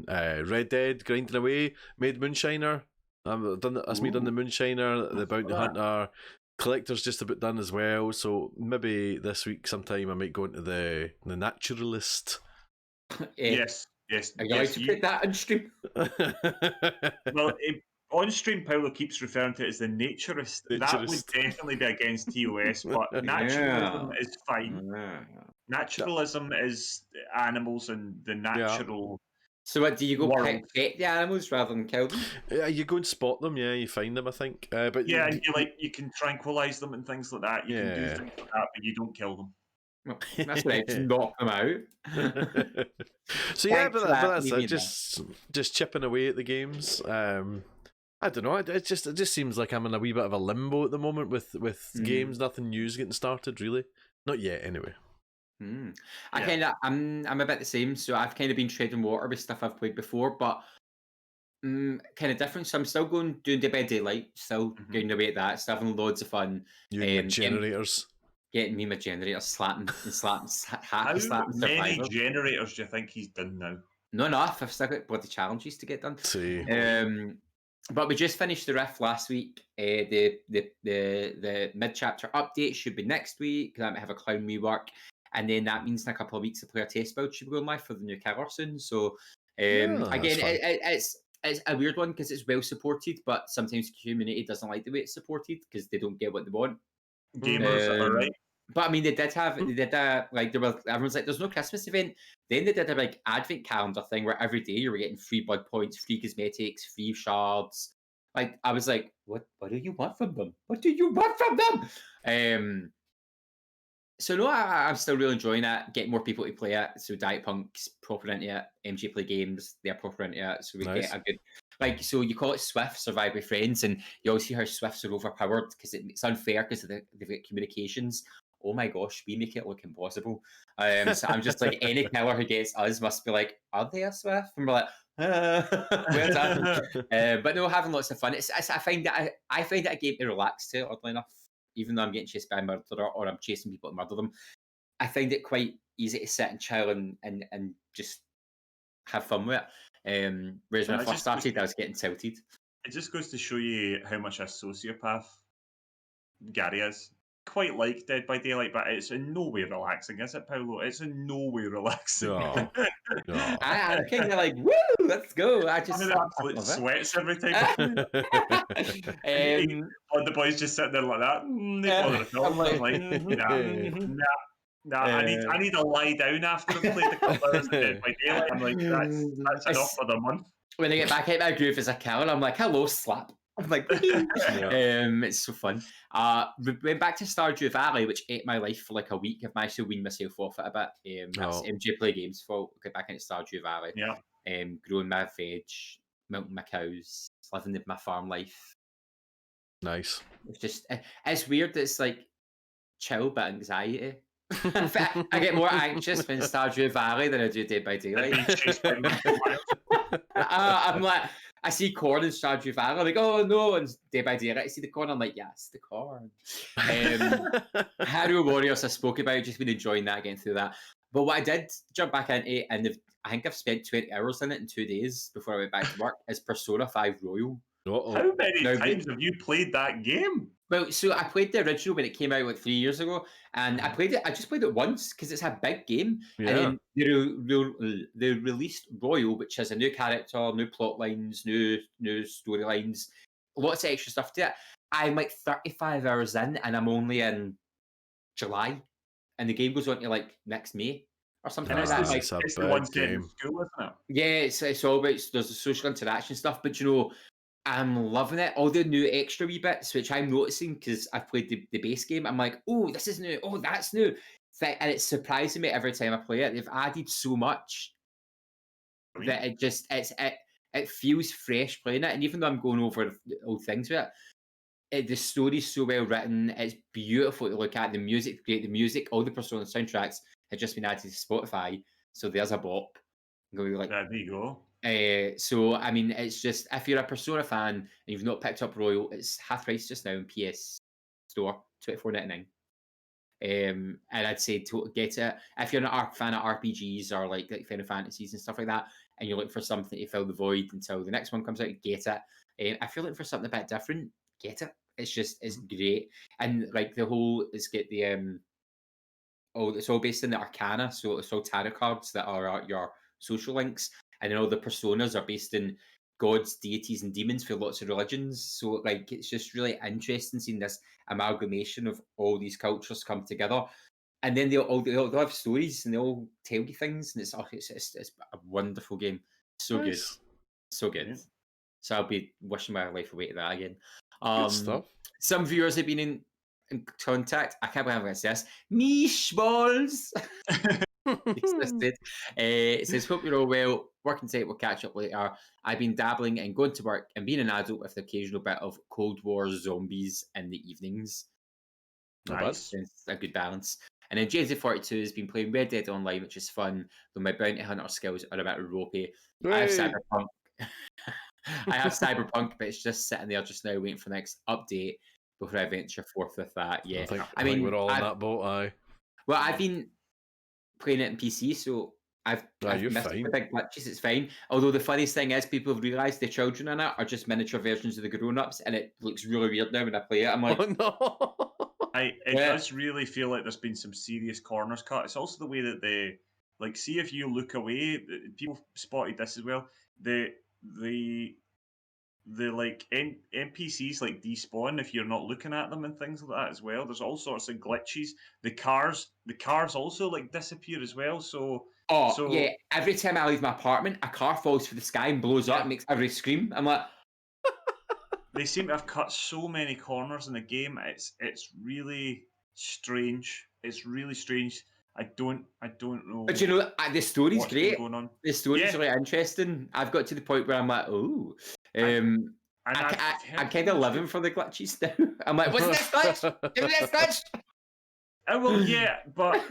Red Dead, grinding away, made Moonshiner. That's me done the Moonshiner, the Bounty Hunter. Collector's just about done as well, so maybe this week sometime I might go into the Naturalist. Yes. Are you allowed to put that on stream? Well, on stream, Paolo keeps referring to it as the Naturist. That would definitely be against TOS, but naturalism is fine. Naturalism is animals and the natural. So what, do you go pet the animals rather than kill them? Yeah, you go and spot them, you find them, I think. But yeah, and you can tranquilize them and things like that. You can do things like that, but you don't kill them. Well, that's right, to knock them out. So yeah, but that's it. Just chipping away at the games. I don't know. It just seems like I'm in a wee bit of a limbo at the moment with games. Nothing new's getting started, really. Not yet, anyway. I'm a bit the same. So I've kind of been treading water with stuff I've played before, but kind of different. So I'm still doing Dead by Daylight, still going away at that, still having loads of fun. Generators. Getting me my generators, slapping, How many generators do you think he's done now? Not enough. I've still got bloody challenges to get done. See. But we just finished the riff last week. The mid-chapter update should be next week. That might have a clown rework. And then that means in a couple of weeks, the player test build should be going live for the new cover soon. So, again, it's a weird one because it's well supported, but sometimes the community doesn't like the way it's supported because they don't get what they want. gamers are right. But I mean, they did that, like, everyone's like, there's no Christmas event. Then they did a like advent calendar thing where every day you were getting free blood points, free cosmetics, free shards. Like, I was like, what do you want from them? What do you want from them? So no, I'm still really enjoying it. Getting more people to play it. So Diet Punk's proper into it. MG Play Games, they're proper into it. So we get a good, like, so you call it Swift Survive with Friends, and you always see how Swifts are overpowered because it's unfair because they've got communications. Oh my gosh, we make it look impossible. So I'm just like, any killer who gets us must be like, are they a Swift? And we're like, where's that? But no, having lots of fun. I find that a game to relax to, oddly enough. Even though I'm getting chased by a murderer or I'm chasing people to murder them, I find it quite easy to sit and chill and just have fun with it. Whereas when I first started, I was getting tilted. It just goes to show you how much a sociopath Gary is. Quite like Dead by Daylight, but it's in no way relaxing, is it, Paolo? It's in no way relaxing. No. I'm kind of like, woo, let's go. I just absolute sweats every time. All the boys just sitting there like that. I'm like, nah. I need to lie down after I've played a couple hours of Dead by Daylight. I'm like, that's enough for the month. When I get back out my groove as a killer, I'm like, hello, slap. I'm like, it's so fun. Went back to Stardew Valley, which ate my life for like a week. I've managed to wean myself off it a bit. That's MJ Play Games' fault. Get back into Stardew Valley. Yeah. Growing my veg, milking my cows, living my farm life. Nice. It's just, it's weird. It's like chill but anxiety. In fact, I get more anxious when Stardew Valley than I do Dead by Daylight. I'm like, I see corn in Stardew Valley. I'm like, oh no, and Dead by Daylight, I see the corn. I'm like, yes, the corn. Hyrule Warriors I spoke about, just been enjoying that, getting through that. But what I did jump back into, and I think I've spent 20 hours in it in 2 days before I went back to work, is Persona 5 Royal. How many times have you played that game? Well, so I played the original when it came out like 3 years ago, and I just played it once because it's a big game. Yeah. And then they released Royal, which has a new character, new plot lines, new storylines, lots of extra stuff to it. I'm like 35 hours in, and I'm only in July, and the game goes on to like next May or something like that. It's the one set in school, isn't it? Yeah, it's all about, there's the social interaction stuff, but you know, I'm loving it. All the new extra wee bits, which I'm noticing because I've played the base game. I'm like, oh, this is new. Oh, that's new. And it's surprising me every time I play it. They've added so much that it feels fresh playing it. And even though I'm going over old things with it, the story's so well written. It's beautiful to look at. The music's great. The music, all the Persona soundtracks had just been added to Spotify. So there's a bop. There you go. So I mean, it's just, if you're a Persona fan and you've not picked up Royal, it's half price just now in PS Store, $24.99. And I'd say to get it if you're a fan of RPGs or like Final Fantasies and stuff like that, and you're looking for something to fill the void until the next one comes out. Get it. If you're looking for something a bit different, get it. It's great, and like the whole it's get the it's all based in the Arcana, so it's all tarot cards that are your social links. And then all the personas are based in gods, deities, and demons for lots of religions. So, like, it's just really interesting seeing this amalgamation of all these cultures come together. And then they all have stories and they all tell you things. And it's a wonderful game. So good. So good. Yeah. So I'll be wishing my life away to that again. Good stuff. Some viewers have been in contact. I can't believe I'm going to say this. Meesh balls. It says, hope you're all well. Working tight, we'll catch up later. I've been dabbling and going to work and being an adult with the occasional bit of Cold War zombies in the evenings. Nice. It's a good balance. And then JZ42 has been playing Red Dead Online, which is fun, though my bounty hunter skills are a bit ropey. Hey. I have Cyberpunk. I have Cyberpunk, but it's just sitting there just now waiting for the next update before I venture forth with that. Yeah, I mean, we're all in that boat. Aye. Well, I've been playing it in PC, so I've missed fine. the big glitches. It's fine. Although the funniest thing is, people have realised the children in it are just miniature versions of the grown-ups, and it looks really weird now when I play it. I'm like, oh no. It does really feel like there's been some serious corners cut. It's also the way that see if you look away. People spotted this as well. The like NPCs like despawn if you're not looking at them and things like that as well. There's all sorts of glitches. The cars also like disappear as well. So yeah, every time I leave my apartment, a car falls through the sky and blows up, makes everybody scream. I'm like, they seem to have cut so many corners in the game. It's really strange. It's really strange. I don't know. but you know, the story's what's been great. going on. The story's Yeah. really interesting. I've got to the point where I'm like, oh, And I'm kind of living for the glitches now. I'm like, what's this glitch? Give me this glitch. Well, yeah, but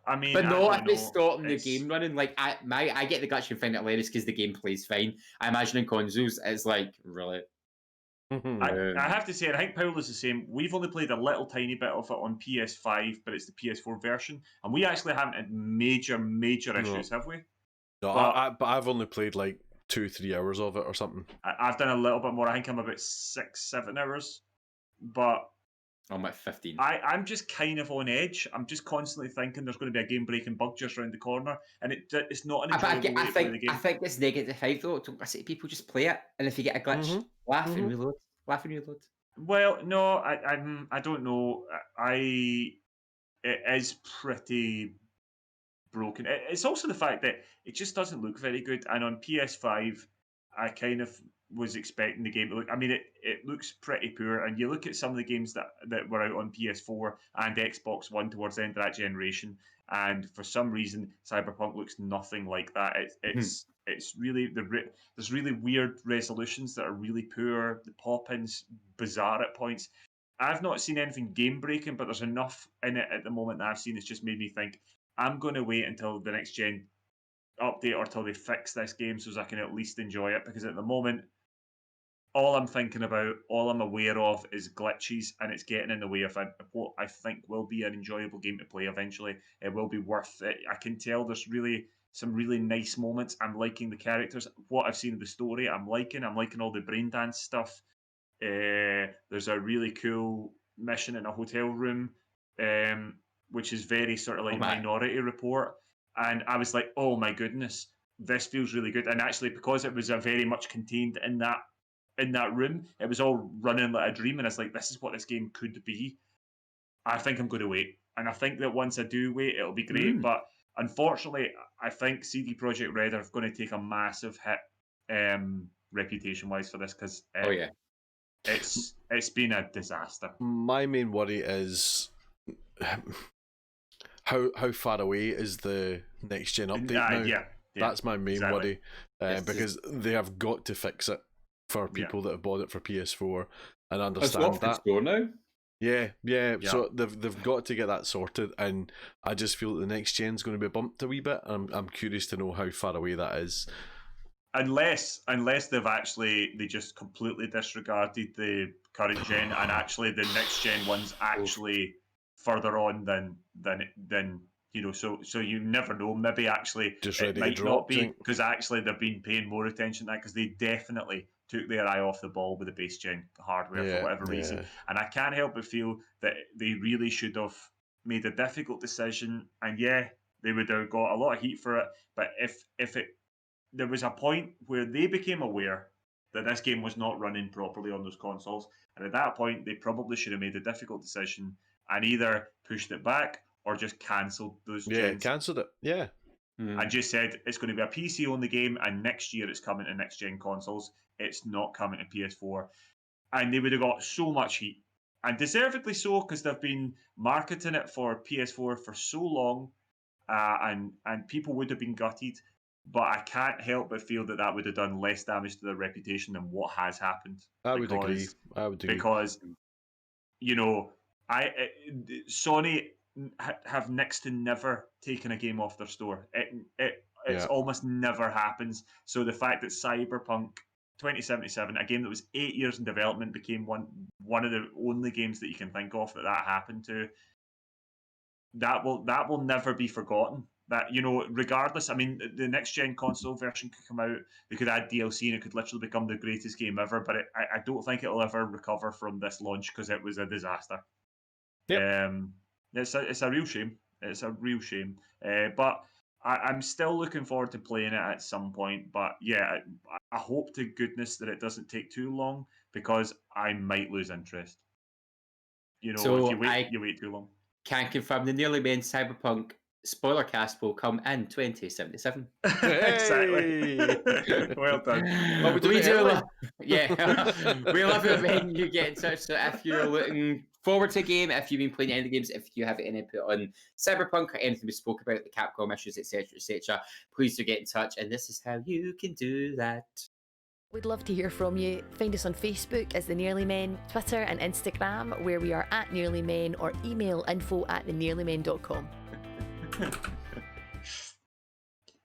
I mean, But no, I if don't they know. stop the game running, like I get the glitch and find it hilarious because the gameplay's fine. I imagine in consoles, it's like really. I have to say, I think Paul is the same. We've only played a little tiny bit of it on PS5, but it's the PS4 version, and we actually haven't had major issues, have we? No, but I've only played like 2-3 hours of it or something. I've done a little bit more. I think I'm about 6-7 hours, but I'm at 15. I'm just kind of on edge. I'm just constantly thinking there's going to be a game-breaking bug just around the corner, and it's not an enjoyable way to play the game. I think it's -5 though. I say people just play it, and if you get a glitch, laugh and reload. Laugh and reload. Well, no, I don't know. It is pretty broken. It's also the fact that it just doesn't look very good. And on PS5, I kind of was expecting the game to look. I mean, it looks pretty poor. And you look at some of the games that were out on PS4 and Xbox One towards the end of that generation, and for some reason, Cyberpunk looks nothing like that. It's really there's really weird resolutions that are really poor. The pop-ins bizarre at points. I've not seen anything game breaking, but there's enough in it at the moment that I've seen. It's just made me think I'm going to wait until the next gen update or till they fix this game so I can at least enjoy it. Because at the moment, all I'm thinking about, all I'm aware of is glitches, and it's getting in the way of what I think will be an enjoyable game to play eventually. It will be worth it. I can tell there's really some really nice moments. I'm liking the characters. What I've seen of the story, I'm liking all the brain dance stuff. There's a really cool mission in a hotel room, which is very sort of like Minority Report. And I was like, oh my goodness, this feels really good. And actually, because it was a very much contained in that room, it was all running like a dream. And it's like, this is what this game could be. I think I'm going to wait. And I think that once I do wait, it'll be great. But unfortunately, I think CD Projekt Red are going to take a massive hit reputation-wise for this because it's been a disaster. My main worry is how far away is the next gen update now? Yeah, that's my main worry, because they have got to fix it for people that have bought it for PS4 and understand that. Store now? Yeah. So they've got to get that sorted, and I just feel that the next gen's going to be bumped a wee bit. I'm curious to know how far away that is. Unless they just completely disregarded the current gen, and actually the next gen one's actually further on than so you never know. Maybe actually just it might not be, because actually they've been paying more attention to that, because they definitely took their eye off the ball with the base gen hardware for whatever reason. And I can't help but feel that they really should have made a difficult decision, and they would have got a lot of heat for it. But if there was a point where they became aware that this game was not running properly on those consoles, and at that point they probably should have made a difficult decision and either pushed it back or just cancelled those gens. Cancelled it, and just said it's going to be a PC only game, and next year it's coming to next gen consoles. It's not coming to PS4. And they would have got so much heat, and deservedly so, because they've been marketing it for PS4 for so long, and people would have been gutted. But I can't help but feel that would have done less damage to their reputation than what has happened. I would agree. Because, Sony have next to never taken a game off their store. It's almost never happens. So the fact that Cyberpunk 2077, a game that was 8 years in development, became one of the only games that you can think of that happened to, that will never be forgotten. That, regardless, I mean, the next gen console version could come out, they could add DLC, and it could literally become the greatest game ever. But I don't think it'll ever recover from this launch, because it was a disaster. Yep. It's a real shame. It's a real shame. But I'm still looking forward to playing it at some point. But yeah, I hope to goodness that it doesn't take too long because I might lose interest. You know, if So you wait too long. can confirm the Nearly Men Cyberpunk spoiler cast will come in 2077. Exactly. Well done. Well, we did it early. We love it when you get in touch. So if you're looking forward to a game, if you've been playing any of the games, if you have any input on Cyberpunk or anything we spoke about, the Capcom issues, etc., please do get in touch. And this is how you can do that. We'd love to hear from you. Find us on Facebook as The Nearly Men, Twitter and Instagram, where we are at Nearly Men, or email info@thenearlymen.com.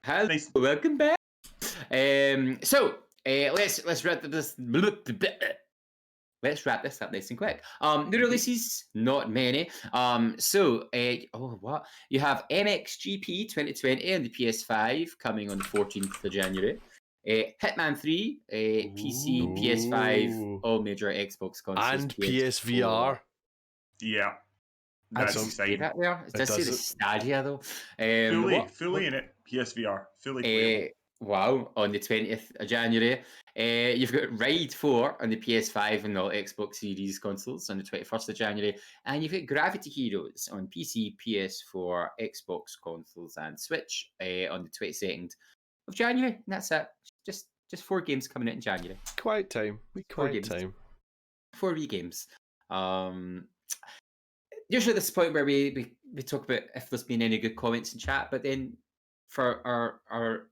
Hello, welcome back. Let's wrap this. Let's wrap this up nice and quick. New releases, not many. What? You have MXGP 2020 on the PS5 coming on the 14th of January. Hitman 3, PC, PS5, all major Xbox consoles. And PSVR. Yeah. That's exciting. That there. It does say the Stadia though. Fully in it. PSVR. Fully playable. Wow, on the 20th of January. You've got Ride 4 on the PS5 and all Xbox Series consoles on the 21st of January. And you've got Gravity Heroes on PC, PS4, Xbox consoles, and Switch on the 22nd of January. And that's it. Just 4 games coming out in January. Quiet time. Quiet time. 4 wee games. Usually this is the point where we talk about if there's been any good comments in chat, but then for our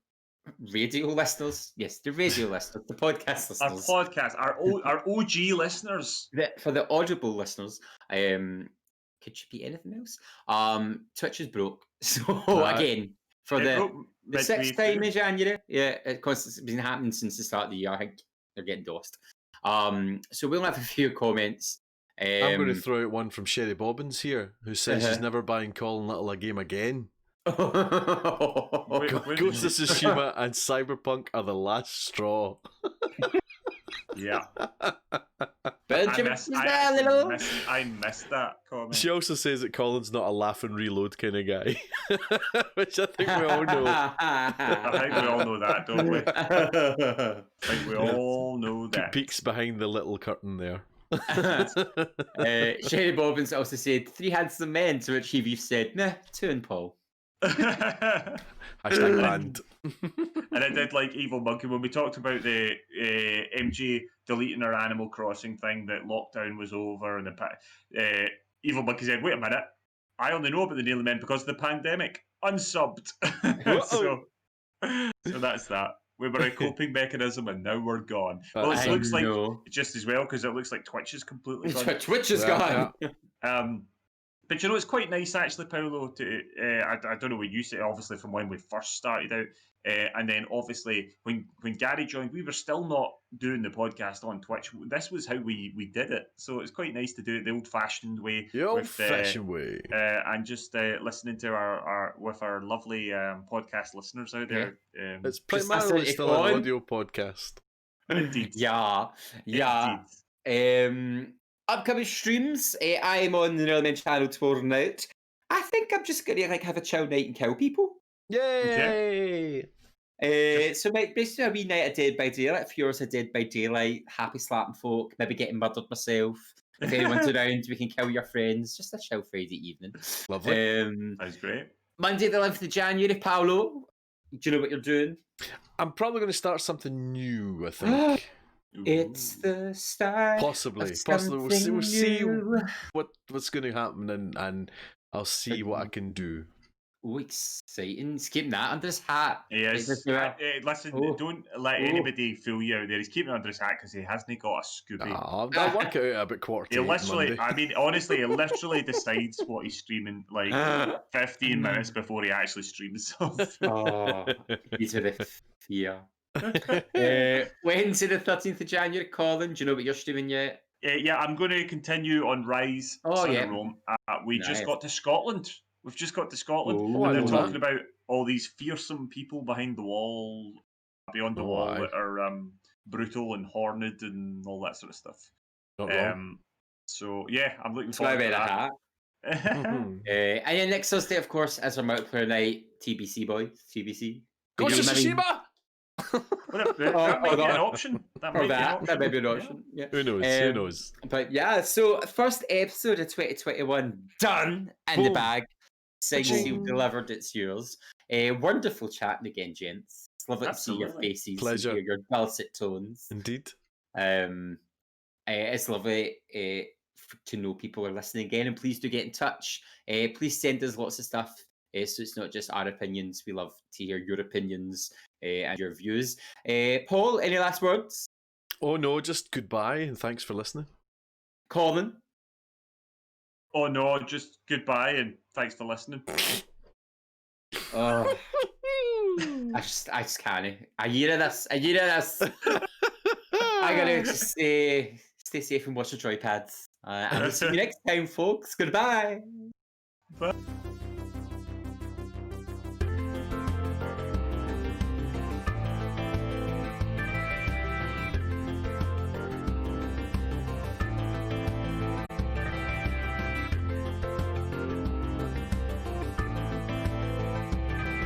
radio listeners, yes, the radio listeners, the podcast listeners, our OG listeners, for the audible listeners, could you be anything else? Twitch is broke, so again for the 6th time in January, it's been happening since the start of the year. I think they're getting dosed. So we'll have a few comments. I'm going to throw out one from Sherry Bobbins here, who says he's never buying Colin Little a game again. Ghost of Tsushima and Cyberpunk are the last straw. Yeah. Belgium I missed that comment. She also says that Colin's not a laugh and reload kind of guy, which I think we all know. I think we all know that, don't we? I think we all know that. Peeks behind the little curtain there. Sherry Bobbins also said 3 handsome men, to which Hevie said, nah, 2 and Paul. Hashtag banned. And I did like Evil Monkey when we talked about the MJ deleting her Animal Crossing thing, that lockdown was over, and the Evil Monkey said, wait a minute, I only know about the Nearly Men because of the pandemic. Unsubbed. so that's that. We were a coping mechanism and now we're gone. Well, it looks like just as well, because it looks like Twitch is completely gone. Twitch is gone. But you know, it's quite nice actually, Paolo, to I don't know what you say, obviously from when we first started out, and then obviously when Gary joined, we were still not doing the podcast on Twitch. This was how we did it, so it's quite nice to do it the old-fashioned way. The old-fashioned way. And just listening to our lovely podcast listeners out there. It's primarily still an audio podcast. Indeed. Yeah. Indeed. Upcoming streams, I am on the Nearly Men channel tomorrow night. I think I'm just going to have a chill night and kill people. Yay! So basically a wee night of Dead by Daylight. If yours are Dead by Daylight, happy slapping folk, maybe getting murdered myself. If anyone's around, we can kill your friends. Just a chill Friday evening. Lovely. That's great. Monday the 11th of January, Paolo. Do you know what you're doing? I'm probably going to start something new, I think. It's the start. Possibly. We'll see what's going to happen, and I'll see what I can do. Oh, exciting. He's keeping that under his hat. Yes. Listen, don't let anybody fool you out there. He's keeping it under his hat because he hasn't got a Scooby. I'll work it out about quarter to 8 literally, Monday. I mean, honestly, he literally decides what he's streaming like 15 minutes before he actually streams something. He's with the fear. Wednesday the 13th of January, Colin, do you know what you're streaming yet? Yeah, I'm going to continue on Rise. Rome. We just got to Scotland. We've just got to Scotland. And they're talking about all these fearsome people behind the wall, beyond the wall, that are brutal and horned and all that sort of stuff. So, yeah, I'm looking forward to that. And then next Thursday, of course, as our multiplayer night, TBC boys, TBC. Ghost of Tsushima! That might be an option. That might be an option. Yeah. Who knows? Who knows? But yeah, so first episode of 2021 done in the bag. Signed, sealed, delivered. It's yours. Wonderful chatting again, gents. It's lovely to see your faces. Pleasure. Hear your dulcet tones. Indeed. It's lovely to know people are listening again, and please do get in touch. Please send us lots of stuff. So it's not just our opinions. We love to hear your opinions and your views. Paul, any last words? Oh no, just goodbye and thanks for listening. Colin? Oh no, just goodbye and thanks for listening. Oh, I just can't. A year of this. I gotta just stay safe and watch the joypads. And we'll see you next time, folks. Goodbye. Bye.